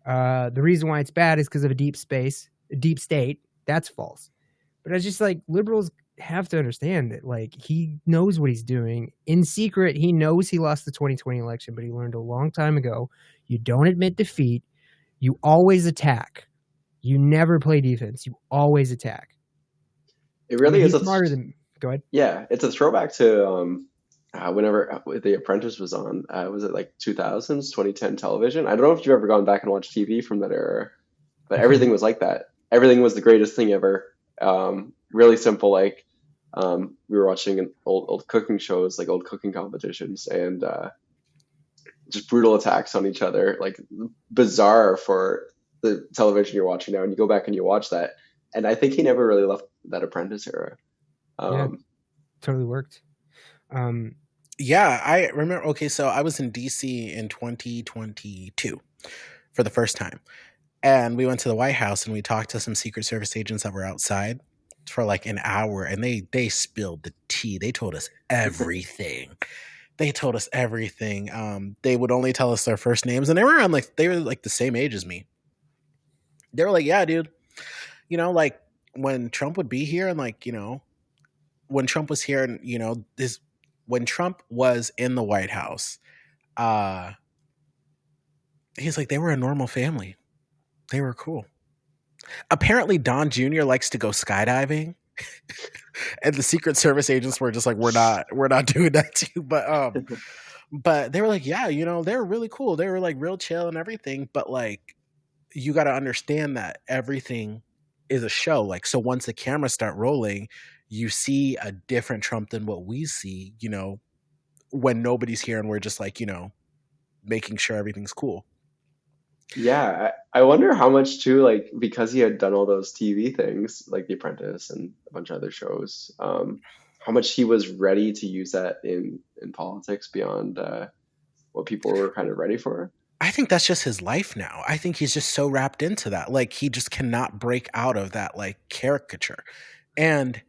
S1: The reason why it's bad is because of a deep state. That's false. But I just like liberals have to understand that, like, he knows what he's doing. In secret, he knows he lost the 2020 election, but he learned a long time ago, you don't admit defeat. You always attack. You never play defense. You always attack.
S2: It really is
S1: smarter than. Go ahead.
S2: Yeah, it's a throwback to whenever The Apprentice was on. Was it like 2000s, 2010 television? I don't know if you've ever gone back and watched TV from that era, but everything was like that. Everything was the greatest thing ever. Really simple, like we were watching an old cooking shows, like old cooking competitions, and just brutal attacks on each other, like bizarre for the television you're watching now. And you go back and you watch that, and I think he never really left that Apprentice era.
S1: Yeah,
S2: Um,
S1: totally worked.
S3: Yeah, I remember. Okay, so I was in DC in 2022 for the first time. And we went to the White House and we talked to some Secret Service agents that were outside for like an hour, and they spilled the tea. They told us everything. They told us everything. They would only tell us their first names, and they were like the same age as me. They were like, "Yeah, dude, like when Trump would be here, and like when Trump was here, and this when Trump was in the White House, uh, he's like they were a normal family. They were cool." Apparently, Don Jr. likes to go skydiving, and the Secret Service agents were just like, we're not doing that too." But they were like, yeah, they were really cool. They were like real chill and everything. But like, you got to understand that everything is a show. Like, so once the cameras start rolling, you see a different Trump than what we see. When nobody's here and we're just like, making sure everything's cool.
S2: Yeah, I wonder how much too, like because he had done all those TV things, like The Apprentice and a bunch of other shows, how much he was ready to use that in politics beyond what people were kind of ready for.
S3: I think that's just his life now. I think he's just so wrapped into that. Like he just cannot break out of that like caricature. And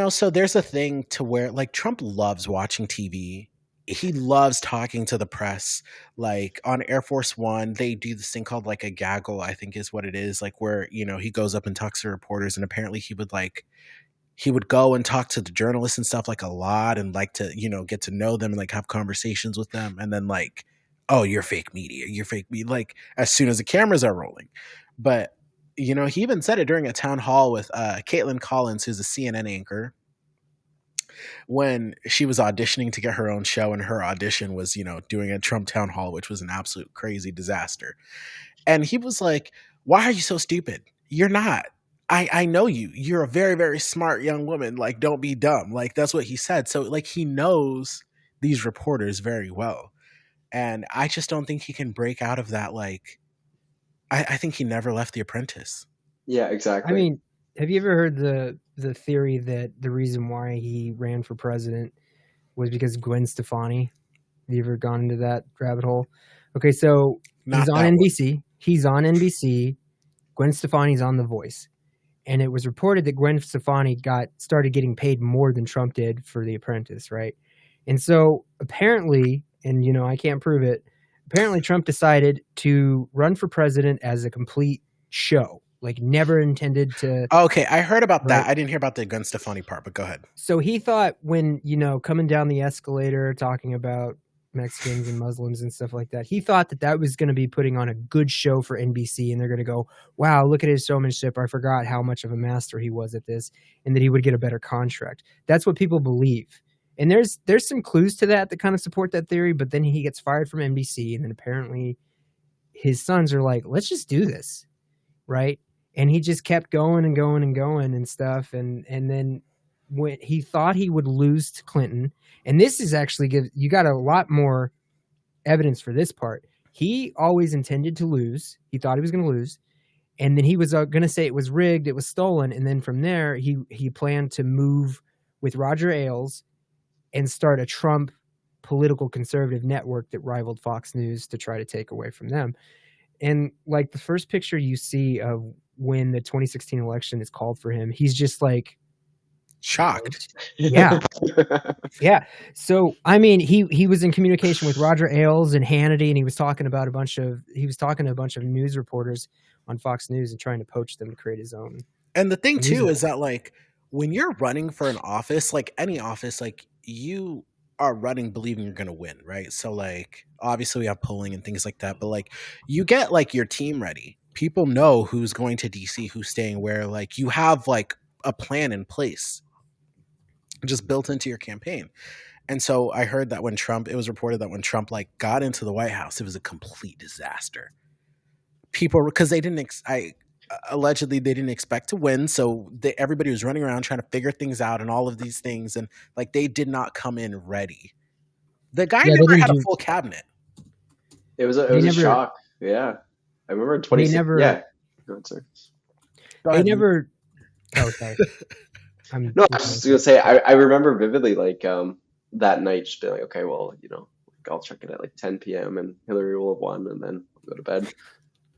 S3: so there's a thing to where like Trump loves watching TV. He loves talking to the press. Like on Air Force One, they do this thing called like a gaggle, I think is what it is, like where, he goes up and talks to reporters, and apparently he would go and talk to the journalists and stuff like a lot, and like to, get to know them and like have conversations with them. And then like, oh, you're fake media, like as soon as the cameras are rolling. But, he even said it during a town hall with Caitlin Collins, who's a CNN anchor, when she was auditioning to get her own show, and her audition was, doing a Trump town hall, which was an absolute crazy disaster. And he was like, why are you so stupid? You're not. I know you. You're a very, very smart young woman. Like, don't be dumb. Like, that's what he said. So, like, he knows these reporters very well. And I just don't think he can break out of that. Like, I think he never left The Apprentice.
S2: Yeah, exactly.
S1: I mean, have you ever heard the theory that the reason why he ran for president was because Gwen Stefani? Have you ever gone into that rabbit hole? Okay, so he's on NBC. He's on NBC. Gwen Stefani's on The Voice. And it was reported that Gwen Stefani started getting paid more than Trump did for The Apprentice, right? And so apparently, and I can't prove it, apparently Trump decided to run for president as a complete show. Like never intended to.
S3: Okay, I heard about that. I didn't hear about the Gwen Stefani part, but go ahead.
S1: So he thought when, coming down the escalator, talking about Mexicans and Muslims and stuff like that, he thought that was going to be putting on a good show for NBC, and they're going to go, wow, look at his showmanship. I forgot how much of a master he was at this, and that he would get a better contract. That's what people believe. And there's some clues to that kind of support that theory, but then he gets fired from NBC, and then apparently his sons are like, let's just do this, right? And he just kept going and going and going and stuff. And then when he thought he would lose to Clinton, and this is actually you got a lot more evidence for this part. He always intended to lose. He thought he was going to lose. And then he was going to say it was rigged, it was stolen. And then from there, he planned to move with Roger Ailes and start a Trump political conservative network that rivaled Fox News to try to take away from them. And like the first picture you see of when the 2016 election is called for him, he's just like
S3: shocked.
S1: Yeah. Yeah. So, I mean, he was in communication with Roger Ailes and Hannity, and he was talking to a bunch of news reporters on Fox News and trying to poach them to create his own.
S3: And the thing too is that like when you're running for an office, like any office, like you are running believing you're going to win, right? So like obviously we have polling and things like that, but like you get like your team ready. People know who's going to DC, who's staying where, like you have like a plan in place just built into your campaign. And so I heard that it was reported that when Trump like got into the White House, it was a complete disaster. People, because they didn't, allegedly they didn't expect to win, so everybody was running around trying to figure things out and all of these things, and like they did not come in ready. The guy
S1: Yeah, they
S3: never
S1: didn't
S3: had a
S1: do.
S3: full cabinet.
S2: It was
S1: They
S2: a
S1: never.
S2: shock. Yeah, I remember in
S1: They
S2: 26.
S1: never.
S2: Yeah, go ahead, sir.
S3: Go
S1: They
S3: ahead, Luke.
S1: never. Oh, sorry. I'm.
S2: No, I was just gonna say I remember vividly like that night just being like, okay, well, like, I'll check it at like 10 p.m. and Hillary will have won, and then we'll go to bed.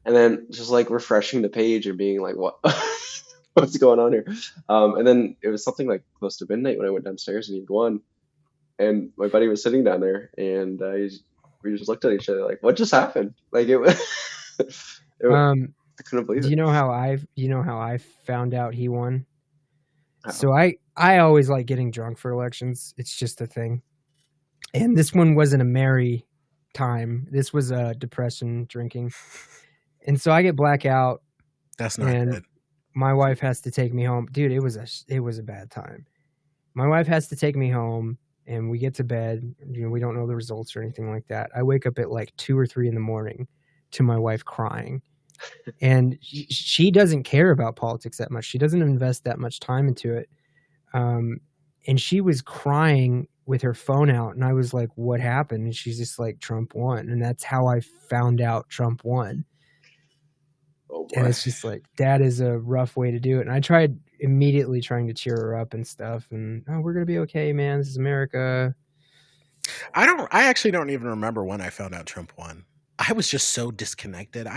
S2: And then just like refreshing the page and being like, what, what's going on here? And then it was something like close to midnight when I went downstairs and he'd won, and my buddy was sitting down there, and we just looked at each other like, what just happened? Like it was, I couldn't believe
S1: Do
S2: it.
S1: you know how I found out he won? So I always like getting drunk for elections. It's just a thing. And this one wasn't a merry time. This was a depression drinking. And so I get blackout.
S3: That's not
S1: and
S3: good.
S1: My wife has to take me home. Dude, it was a bad time. My wife has to take me home, and we get to bed. We don't know the results or anything like that. I wake up at like 2 or 3 in the morning to my wife crying. And she doesn't care about politics that much. She doesn't invest that much time into it. And she was crying with her phone out, and I was like, what happened? And she's just like, Trump won. And that's how I found out Trump won.
S2: Oh boy.
S1: And it's just like, that is a rough way to do it. And I tried immediately trying to cheer her up and stuff. And, oh, we're going to be okay, man. This is America.
S3: I actually don't even remember when I found out Trump won. I was just so disconnected.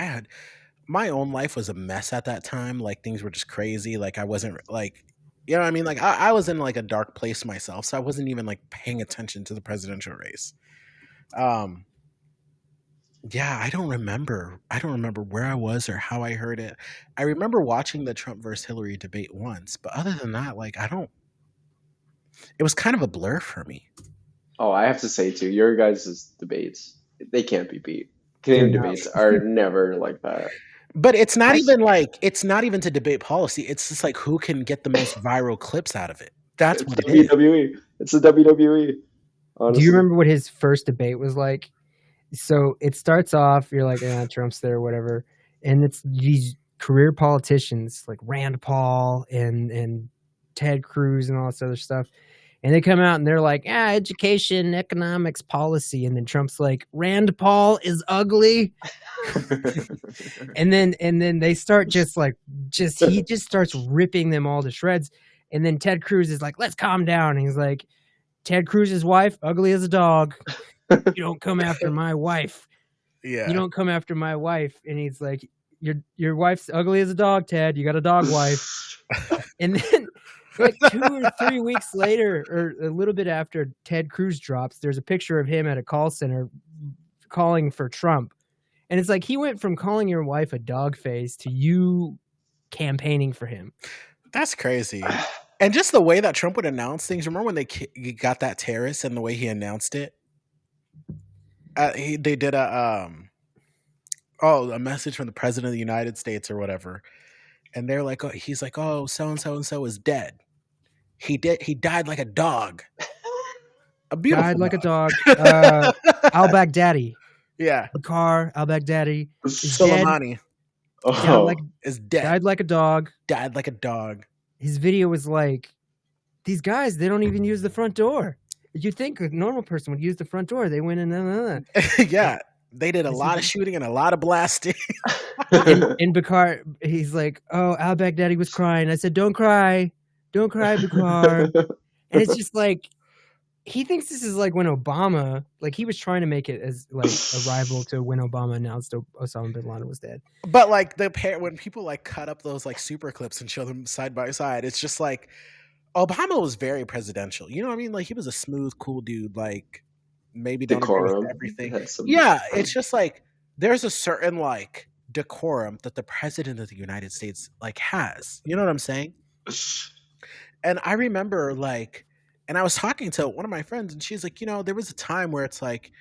S3: My own life was a mess at that time. Like things were just crazy. Like I wasn't like, you know what I mean? Like I was in like a dark place myself. So I wasn't even like paying attention to the presidential race. Yeah, I don't remember. I don't remember where I was or how I heard it. I remember watching the Trump versus Hillary debate once, but other than that, like it was kind of a blur for me.
S2: Oh, I have to say too, your guys' debates, they can't be beat. Canadian debates are never like that.
S3: But it's not even to debate policy. It's just like who can get the most viral clips out of it. That's what it is.
S2: WWE. It's the WWE. Honestly.
S1: Do you remember what his first debate was like? So it starts off, you're like, Trump's there, whatever. And it's these career politicians like Rand Paul and Ted Cruz and all this other stuff. And they come out and they're like, education, economics, policy. And then Trump's like, Rand Paul is ugly. and then they start he just starts ripping them all to shreds. And then Ted Cruz is like, let's calm down. And he's like, Ted Cruz's wife, ugly as a dog. You don't come after my wife.
S3: Yeah.
S1: You don't come after my wife. And he's like, your wife's ugly as a dog, Ted. You got a dog wife. And then like 2 or 3 weeks later, or a little bit after Ted Cruz drops, there's a picture of him at a call center calling for Trump. And it's like he went from calling your wife a dog face to you campaigning for him.
S3: That's crazy. And just the way that Trump would announce things. Remember when they got that tariffs and the way he announced it? They did a message from the president of the United States or whatever. And they're like, he's like, oh, so-and-so and so is dead. He died like a dog. A beautiful
S1: died like
S3: dog.
S1: A dog. Al-Baghdadi.
S3: Yeah.
S1: Bakar al-Baghdadi is
S3: Soleimani.
S1: Is
S3: dead.
S1: Died like a dog.
S3: Died like a dog.
S1: His video was like, these guys, they don't even use the front door. You'd think a normal person would use the front door. They went in.
S3: Yeah. They did a lot of shooting and a lot of blasting.
S1: and Bakar, he's like, oh, al-Baghdadi was crying. I said, don't cry. Don't cry, Bakar. And it's just like, he thinks this is like when Obama, like he was trying to make it as like a rival to when Obama announced Osama bin Laden was dead.
S3: But like when people like cut up those like super clips and show them side by side, it's just like Obama was very presidential. You know what I mean? Like he was a smooth, cool dude. Like maybe don't agree with everything. Yeah, it's just like there's a certain like decorum that the president of the United States like has. You know what I'm saying? And I remember like, and I was talking to one of my friends and she's like, there was a time where it's like,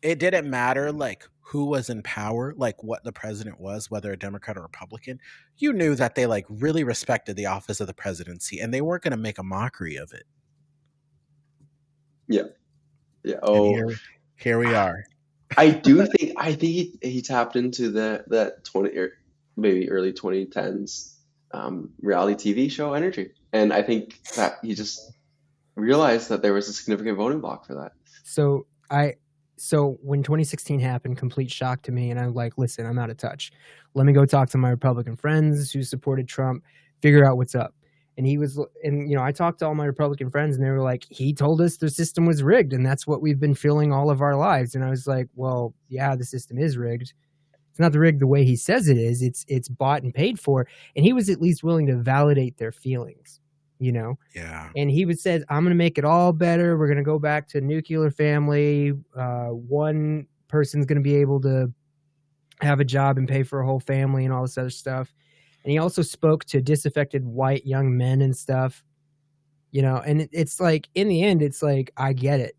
S3: it didn't matter like who was in power, like what the president was, whether a Democrat or Republican. You knew that they like really respected the office of the presidency and they weren't going to make a mockery of it.
S2: Yeah. Yeah. Oh,
S3: here we are.
S2: I think he tapped into that 20 or maybe early 2010s reality TV show Energy. And I think that he just realized that there was a significant voting block for that.
S1: So when 2016 happened, complete shock to me, and I'm like, listen, I'm out of touch. Let me go talk to my Republican friends who supported Trump, figure out what's up. And I talked to all my Republican friends, and they were like, he told us the system was rigged, and that's what we've been feeling all of our lives. And I was like, well, yeah, the system is rigged. It's not rigged the way he says it is. It's bought and paid for. And he was at least willing to validate their feelings,
S3: Yeah.
S1: And he would say, I'm going to make it all better. We're going to go back to nuclear family. One person's going to be able to have a job and pay for a whole family and all this other stuff. And he also spoke to disaffected white young men and stuff, and it's like, in the end, it's like, I get it.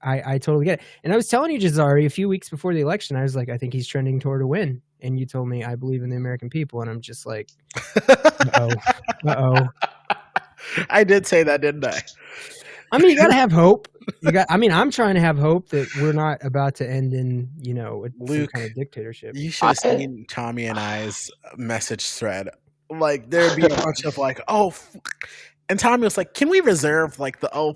S1: I totally get it. And I was telling you, Jazari, a few weeks before the election, I was like, I think he's trending toward a win. And you told me, I believe in the American people. And I'm just like, uh-oh.
S3: I did say that, didn't I?
S1: I mean, you got to have hope. I'm trying to have hope that we're not about to end in, some kind of dictatorship.
S3: You should have seen Tommy and I's message thread. Like, there'd be a bunch of like, and Tommy was like, can we reserve like the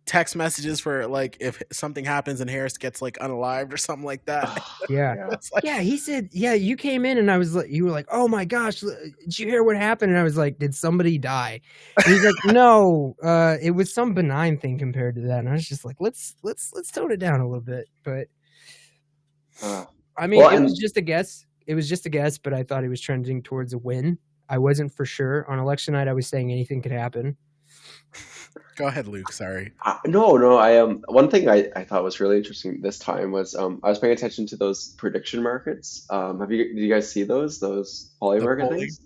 S3: text messages for like if something happens and Harris gets like unalived or something like that?
S1: Yeah.
S3: Like,
S1: Yeah, he said, yeah, you came in and I was like, you were like, oh my gosh, did you hear what happened? And I was like, did somebody die? And he's like, no, it was some benign thing compared to that. And I was just like, let's tone it down a little bit. But it was just a guess. It was just a guess, but I thought he was trending towards a win. I wasn't for sure. On election night, I was saying anything could happen.
S3: Go ahead, Luke. Sorry.
S2: No. One thing I thought was really interesting this time was I was paying attention to those prediction markets. Did you guys see those poly market things?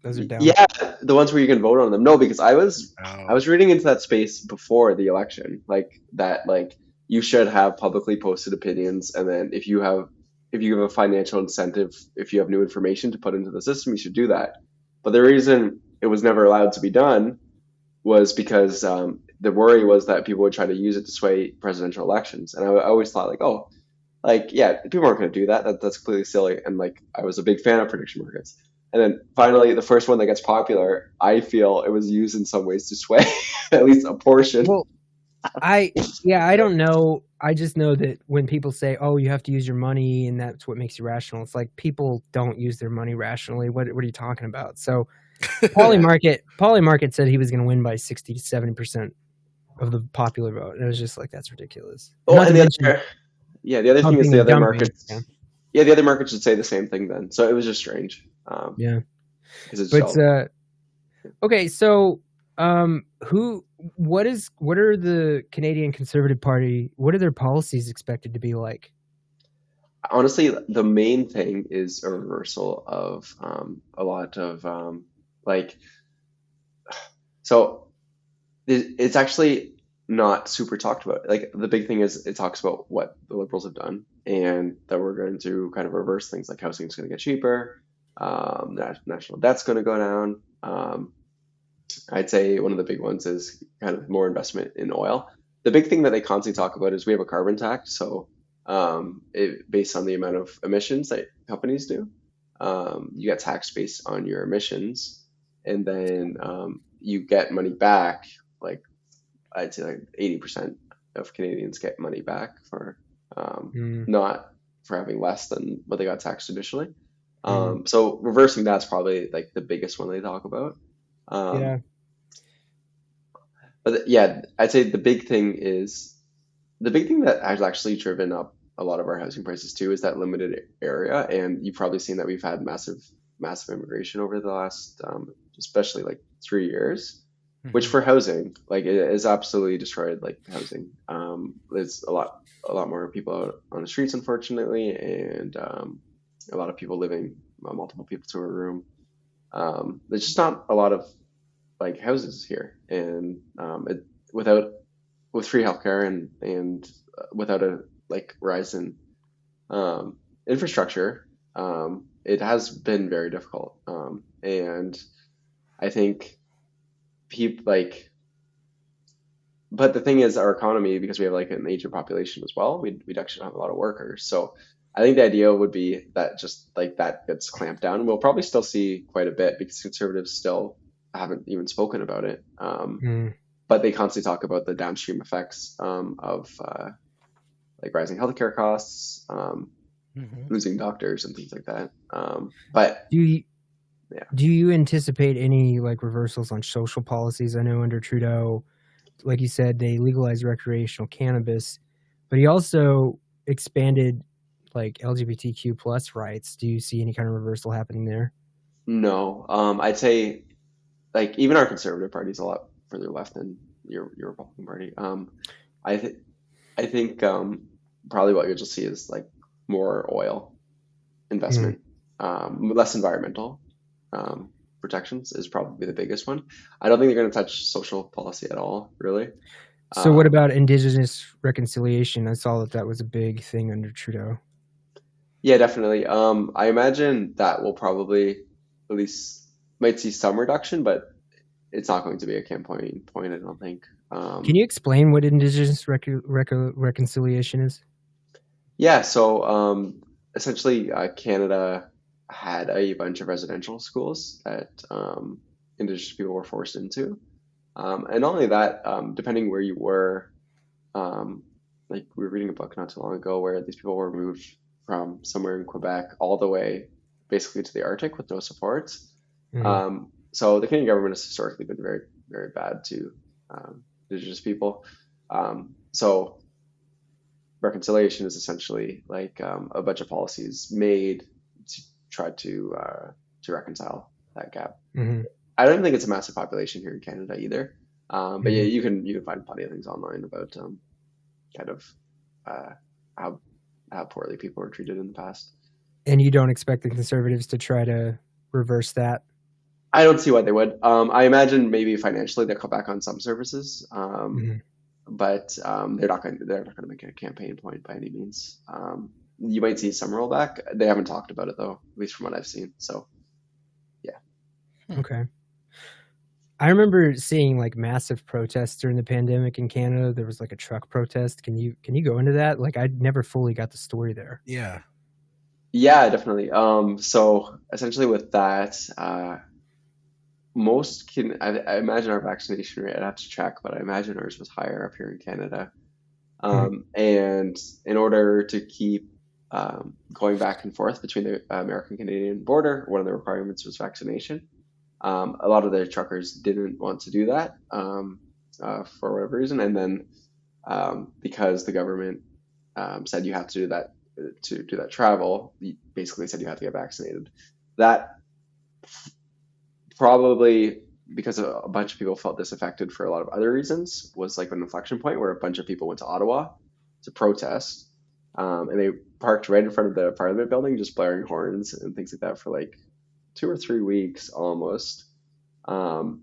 S1: Those are down.
S2: Yeah, the ones where you can vote on them. No, because I was reading into that space before the election, like you should have publicly posted opinions, and then if you have a financial incentive, if you have new information to put into the system, you should do that. But the reason it was never allowed to be done was because the worry was that people would try to use it to sway presidential elections. And I always thought people aren't going to do that. That's completely silly. And I was a big fan of prediction markets. And then finally, the first one that gets popular, I feel it was used in some ways to sway at least a portion.
S1: Well, I don't know. I just know that when people say, oh, you have to use your money and that's what makes you rational, it's like people don't use their money rationally. What are you talking about? So Poly Market said he was going to win by 60 to 70% of the popular vote. And it was just like, that's ridiculous.
S2: Oh, and the other thing is the other markets. Yeah, the other markets should say the same thing then. So it was just strange.
S1: Okay, so what are the Canadian Conservative Party, what are their policies expected to be like?
S2: Honestly, the main thing is a reversal of a lot of so it's actually not super talked about. The big thing is it talks about what the Liberals have done and that we're going to kind of reverse things, like housing is going to get cheaper, national debt's going to go down. I'd say one of the big ones is kind of more investment in oil. The big thing that they constantly talk about is we have a carbon tax. So based on the amount of emissions that companies do, you get taxed based on your emissions, and then you get money back. I'd say 80% of Canadians get money back for not for having less than what they got taxed initially. So reversing that's probably the biggest one they talk about. But I'd say the big thing that has actually driven up a lot of our housing prices too is that limited area. And you've probably seen that we've had massive immigration over the last, especially 3 years, which for housing, it is absolutely destroyed housing. There's a lot more people out on the streets, unfortunately, and a lot of people living multiple people to a room. There's just not a lot of houses here, and with free healthcare and without a rise in infrastructure, it has been very difficult. And I think people but the thing is, our economy, because we have an aging population as well, we'd actually have a lot of workers. So I think the idea would be that just like that gets clamped down. We'll probably still see quite a bit because conservatives still haven't even spoken about it.
S1: Mm.
S2: But they constantly talk about the downstream effects of like rising healthcare costs, losing doctors, and things like that. But
S1: Do you
S2: yeah,
S1: do you anticipate any like reversals on social policies? I know under Trudeau, like you said, they legalized recreational cannabis, but he also expanded like LGBTQ plus rights. Do you see any kind of reversal happening there?
S2: no, I'd say like even our conservative party is a lot further left than your Republican Party. I think I think probably what you'll just see is like more oil
S1: Mm.
S2: investment, less environmental protections is probably the biggest one. I don't think they're going to touch social policy at all, really.
S1: So what
S2: Um,
S1: about Indigenous reconciliation? I saw that that was a big thing under Trudeau.
S2: yeah, definitely. I imagine that will probably at least might see some reduction, but it's not going to be a campaign point, I don't think.
S1: Can you explain what Indigenous reconciliation is?
S2: Yeah, so essentially, Canada had a bunch of residential schools that Indigenous people were forced into. And not only that, depending where you were, um, like we were reading a book not too long ago where these people were moved from somewhere in Quebec all the way basically to the Arctic with no supports.
S1: Mm.
S2: So the Canadian government has historically been very, very bad to Indigenous people. So reconciliation is essentially like a bunch of policies made to try to reconcile that gap.
S1: Hmm.
S2: I don't think it's a massive population here in Canada either. But yeah,
S1: Hmm.
S2: you can find plenty of things online about kind of uh, how how poorly people were treated in the past.
S1: And you don't expect the Conservatives to try to reverse that?
S2: I don't see why they would. I imagine maybe financially they'll cut back on some services,
S1: Hmm.
S2: but they're not going to make it a campaign point by any means. You might see some rollback. They haven't talked about it though, at least from what I've seen. So yeah.
S1: Okay. I remember seeing like massive protests during the pandemic in Canada. There was like a truck protest. Can you go into that? Like I never fully got the story there.
S3: Yeah.
S2: Yeah, definitely. So essentially with that, most can I imagine our vaccination rate, I'd have to check, but I imagine ours was higher up here in Canada.
S1: Mhm.
S2: And in order to keep going back and forth between the American-Canadian border, one of the requirements was vaccination. A lot of the truckers didn't want to do that for whatever reason, and then because the government said you have to do that travel, basically said you have to get vaccinated. That probably because a bunch of people felt disaffected for a lot of other reasons was like an inflection point where a bunch of people went to Ottawa to protest, and they parked right in front of the Parliament building, just blaring horns and things like that for like 2 or 3 weeks almost. Um,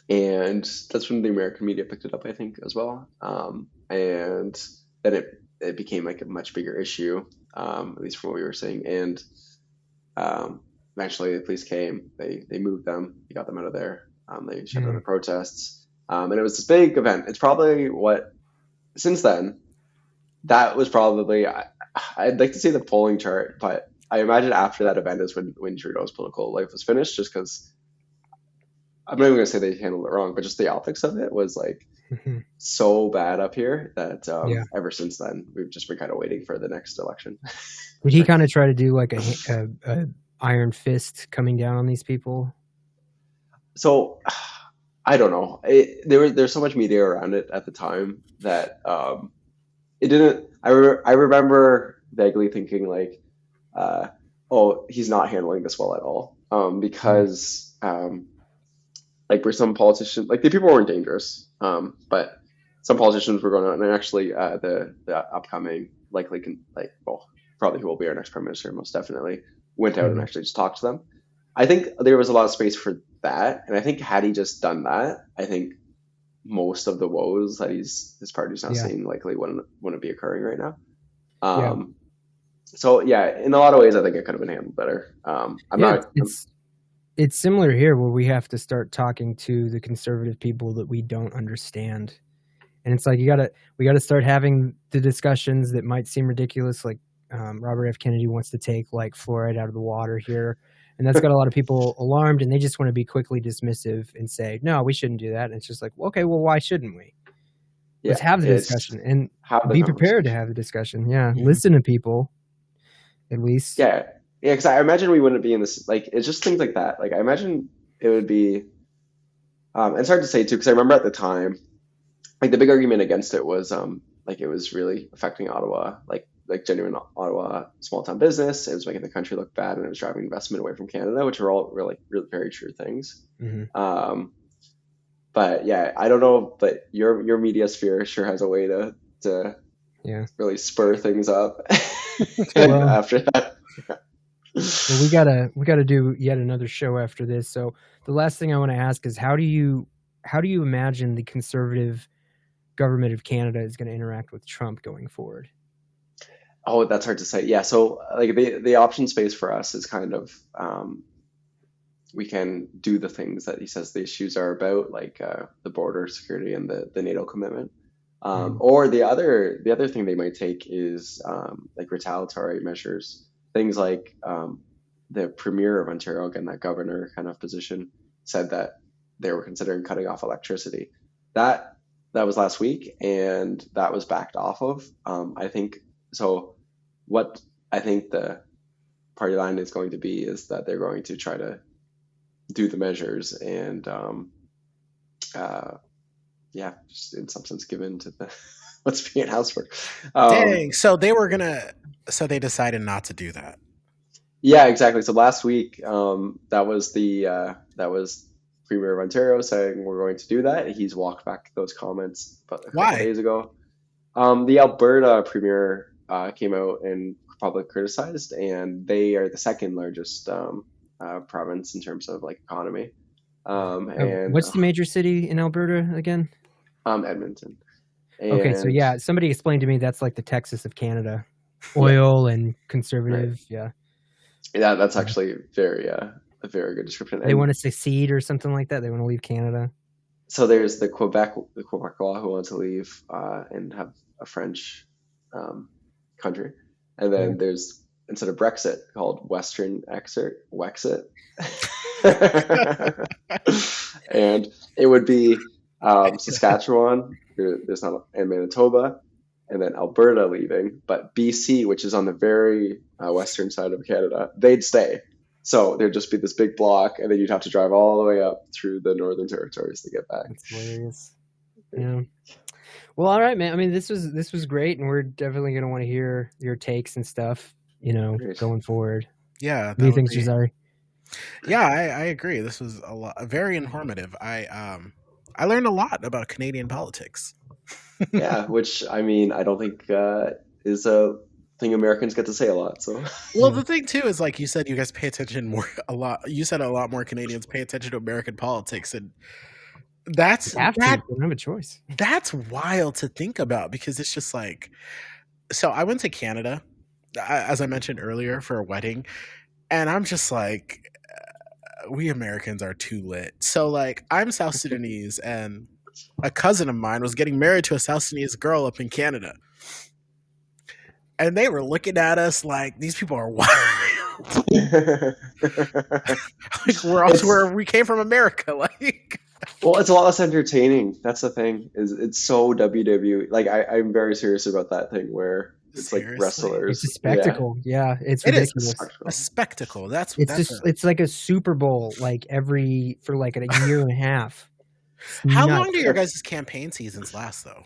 S2: and that's when the American media picked it up, I think, as well. And then it became like a much bigger issue, at least from what we were saying. And eventually, the police came. They moved them. They got them out of there. They shut down the
S1: Mm.
S2: protests, and it was this big event. It's probably what since then that was probably I'd like to see the polling chart, but I imagine after that event is when Trudeau's political life was finished, just because I'm not even gonna say they handled it wrong, but just the optics of it was like
S1: Mhm.
S2: so bad up here that
S1: Yeah.
S2: ever since then we've just been kind of waiting for the next election.
S1: Did he kind of try to do like a iron fist coming down on these people?
S2: So I don't know. There's so much media around it at the time that it didn't. I remember vaguely thinking like, oh, he's not handling this well at all,
S1: Mm.
S2: because like where some politicians, like the people weren't dangerous, but some politicians were going on, and actually the upcoming likely well, probably who will be our next prime minister most definitely went out and
S1: Mhm.
S2: actually just talked to them. I think there was a lot of space for that, and I think had he just done that, I think most of the woes that his party's now
S1: Yeah.
S2: seeing likely wouldn't be occurring right now.
S1: Yeah.
S2: So yeah, in a lot of ways, I think it could have been handled better. I'm
S1: Yeah.
S2: not.
S1: It's similar here where we have to start talking to the conservative people that we don't understand. And it's like we gotta start having the discussions that might seem ridiculous, like Robert F. Kennedy wants to take like fluoride out of the water here, and that's got a lot of people alarmed, and they just want to be quickly dismissive and say, no, we shouldn't do that. And it's just like, well, okay, well, why shouldn't we? Let's have the discussion and be prepared to have the discussion. Yeah, listen to people, at least.
S2: Yeah, because I imagine we wouldn't be in this. Like, it's just things like that. Like, I imagine it would be. And it's hard to say too, because I remember at the time, like the big argument against it was like it was really affecting Ottawa, like genuine Ottawa small town business. It was making the country look bad, and it was driving investment away from Canada, which are all really very true things. But yeah, I don't know, but your media sphere sure has a way to really spur things up after that.
S1: Well, we gotta do yet another show after this. So the last thing I want to ask is how do you imagine the Conservative government of Canada is going to interact with Trump going forward?
S2: Oh, that's hard to say. Yeah, so like the option space for us is kind of we can do the things that he says the issues are about, like the border security and the NATO commitment. Or the other thing they might take is like retaliatory measures. Things like the Premier of Ontario, again, that governor kind of position, said that they were considering cutting off electricity. That was last week, and that was backed off of. I think so. What I think the party line is going to be is that they're going to try to do the measures and just in some sense give in to the what's being asked for.
S3: Dang, so they decided not to do that.
S2: Yeah, exactly. So last week, that was Premier of Ontario saying we're going to do that. He's walked back those comments a couple days ago. The Alberta Premier came out and publicly criticized, and they are the second largest province in terms of like economy. And
S1: what's the major city in Alberta again?
S2: Edmonton.
S1: Okay, so yeah, somebody explained to me that's like the Texas of Canada, oil and conservative. Right.
S2: Yeah, that's actually a very good description.
S1: They want to secede or something like that. They want to leave Canada.
S2: So there's the Quebecois who want to leave and have a French country, and then there's, instead of Brexit, called Western Wexit. And it would be Saskatchewan, there's not, and Manitoba, and then Alberta leaving, but BC, which is on the very western side of Canada, they'd stay. So there'd just be this big block, and then you'd have to drive all the way up through the Northern Territories to get back.
S1: That's hilarious. Yeah. Well, all right, man. I mean, this was great, and we're definitely going to want to hear your takes and stuff, going forward.
S3: Yeah.
S1: What do you think, Cesare?
S3: Yeah, I agree. This was very informative. I learned a lot about Canadian politics.
S2: Yeah, which, I mean, I don't think is a thing Americans get to say a lot. So,
S3: well, the thing too is, like you said, you guys pay attention a lot. You said a lot more Canadians pay attention to American politics, and they don't have
S1: a choice.
S3: That's wild to think about, because it's just like, so I went to Canada, as I mentioned earlier, for a wedding, and I'm just like, we Americans are too lit. So like, I'm South Sudanese, and a cousin of mine was getting married to a South Sudanese girl up in Canada. And they were looking at us like, these people are wild. Like, we came from America. Like,
S2: well, it's a lot less entertaining. That's the thing. It's so WWE. Like, I'm very serious about that thing where it's like wrestlers.
S1: It's a spectacle. Yeah, it's ridiculous.
S3: A spectacle.
S1: It's like a Super Bowl, like for like a year and a half.
S3: How long do your guys' campaign seasons last, though?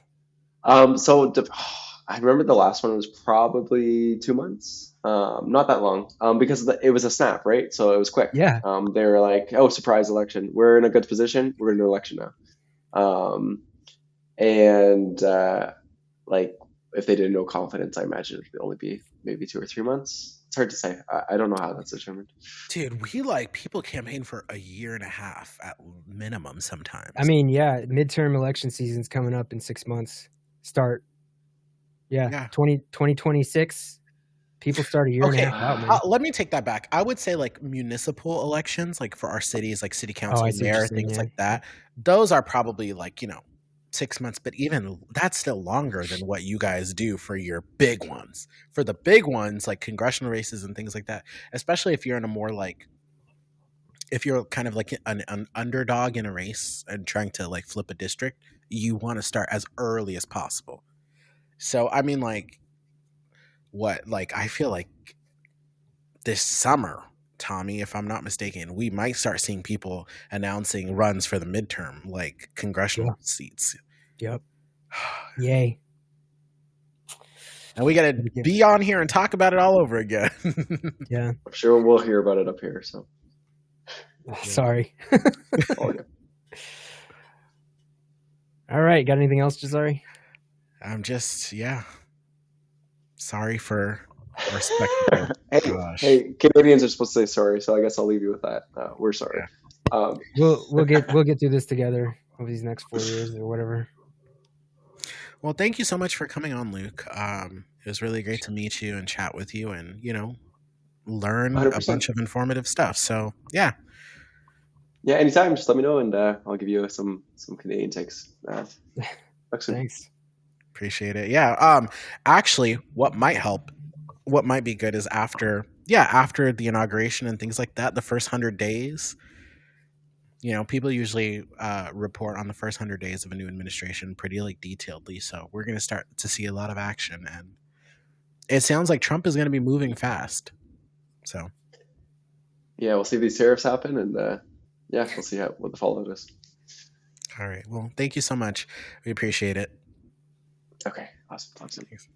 S2: I remember the last one was probably 2 months. Not that long, because it was a snap, right? So it was quick.
S1: Yeah.
S2: They were like, "Oh, surprise election! We're in a good position. We're in an election now." Like, if they did no confidence, I imagine it would only be maybe 2 or 3 months. It's hard to say. I don't know how that's determined.
S3: Dude, people campaign for a year and a half at minimum sometimes.
S1: I mean, yeah, midterm election season's coming up in 6 months. Start. Yeah. 2026. People start a year and a half out, man.
S3: Let me take that back. I would say like municipal elections, like for our cities, like city council, mayor, things like that. Those are probably like, 6 months, but even that's still longer than what you guys do for your big ones. For the big ones, like congressional races and things like that, especially if you're in a more like, if you're kind of like an underdog in a race and trying to like flip a district, you want to start as early as possible. So, I mean, like, I feel like this summer, Tommy, if I'm not mistaken, we might start seeing people announcing runs for the midterm, like congressional seats.
S1: Yep. Yay.
S3: And we got to be on here and talk about it all over again.
S1: Yeah.
S2: I'm sure we'll hear about it up here. So
S1: sorry.
S2: all good.
S1: All right. Got anything else, Jazari?
S3: I'm just, sorry for our spectacle.
S2: Hey, Canadians are supposed to say sorry, so I guess I'll leave you with that. We're sorry.
S1: We'll get through this together over these next 4 years or whatever.
S3: Well, thank you so much for coming on, Luke. It was really great to meet you and chat with you, and learn
S2: 100%.
S3: a bunch of informative stuff. So yeah,
S2: anytime. Just let me know, and I'll give you some Canadian takes.
S1: Thanks.
S3: Appreciate it. Yeah. Actually, what might be good is after the inauguration and things like that, the first 100 days. People usually report on the first 100 days of a new administration pretty like detailedly. So we're going to start to see a lot of action, and it sounds like Trump is going to be moving fast. So
S2: yeah, we'll see these tariffs happen, and we'll see what the fallout is.
S3: All right. Well, thank you so much. We appreciate it.
S2: Okay. Awesome. Talk soon.
S3: Thanks.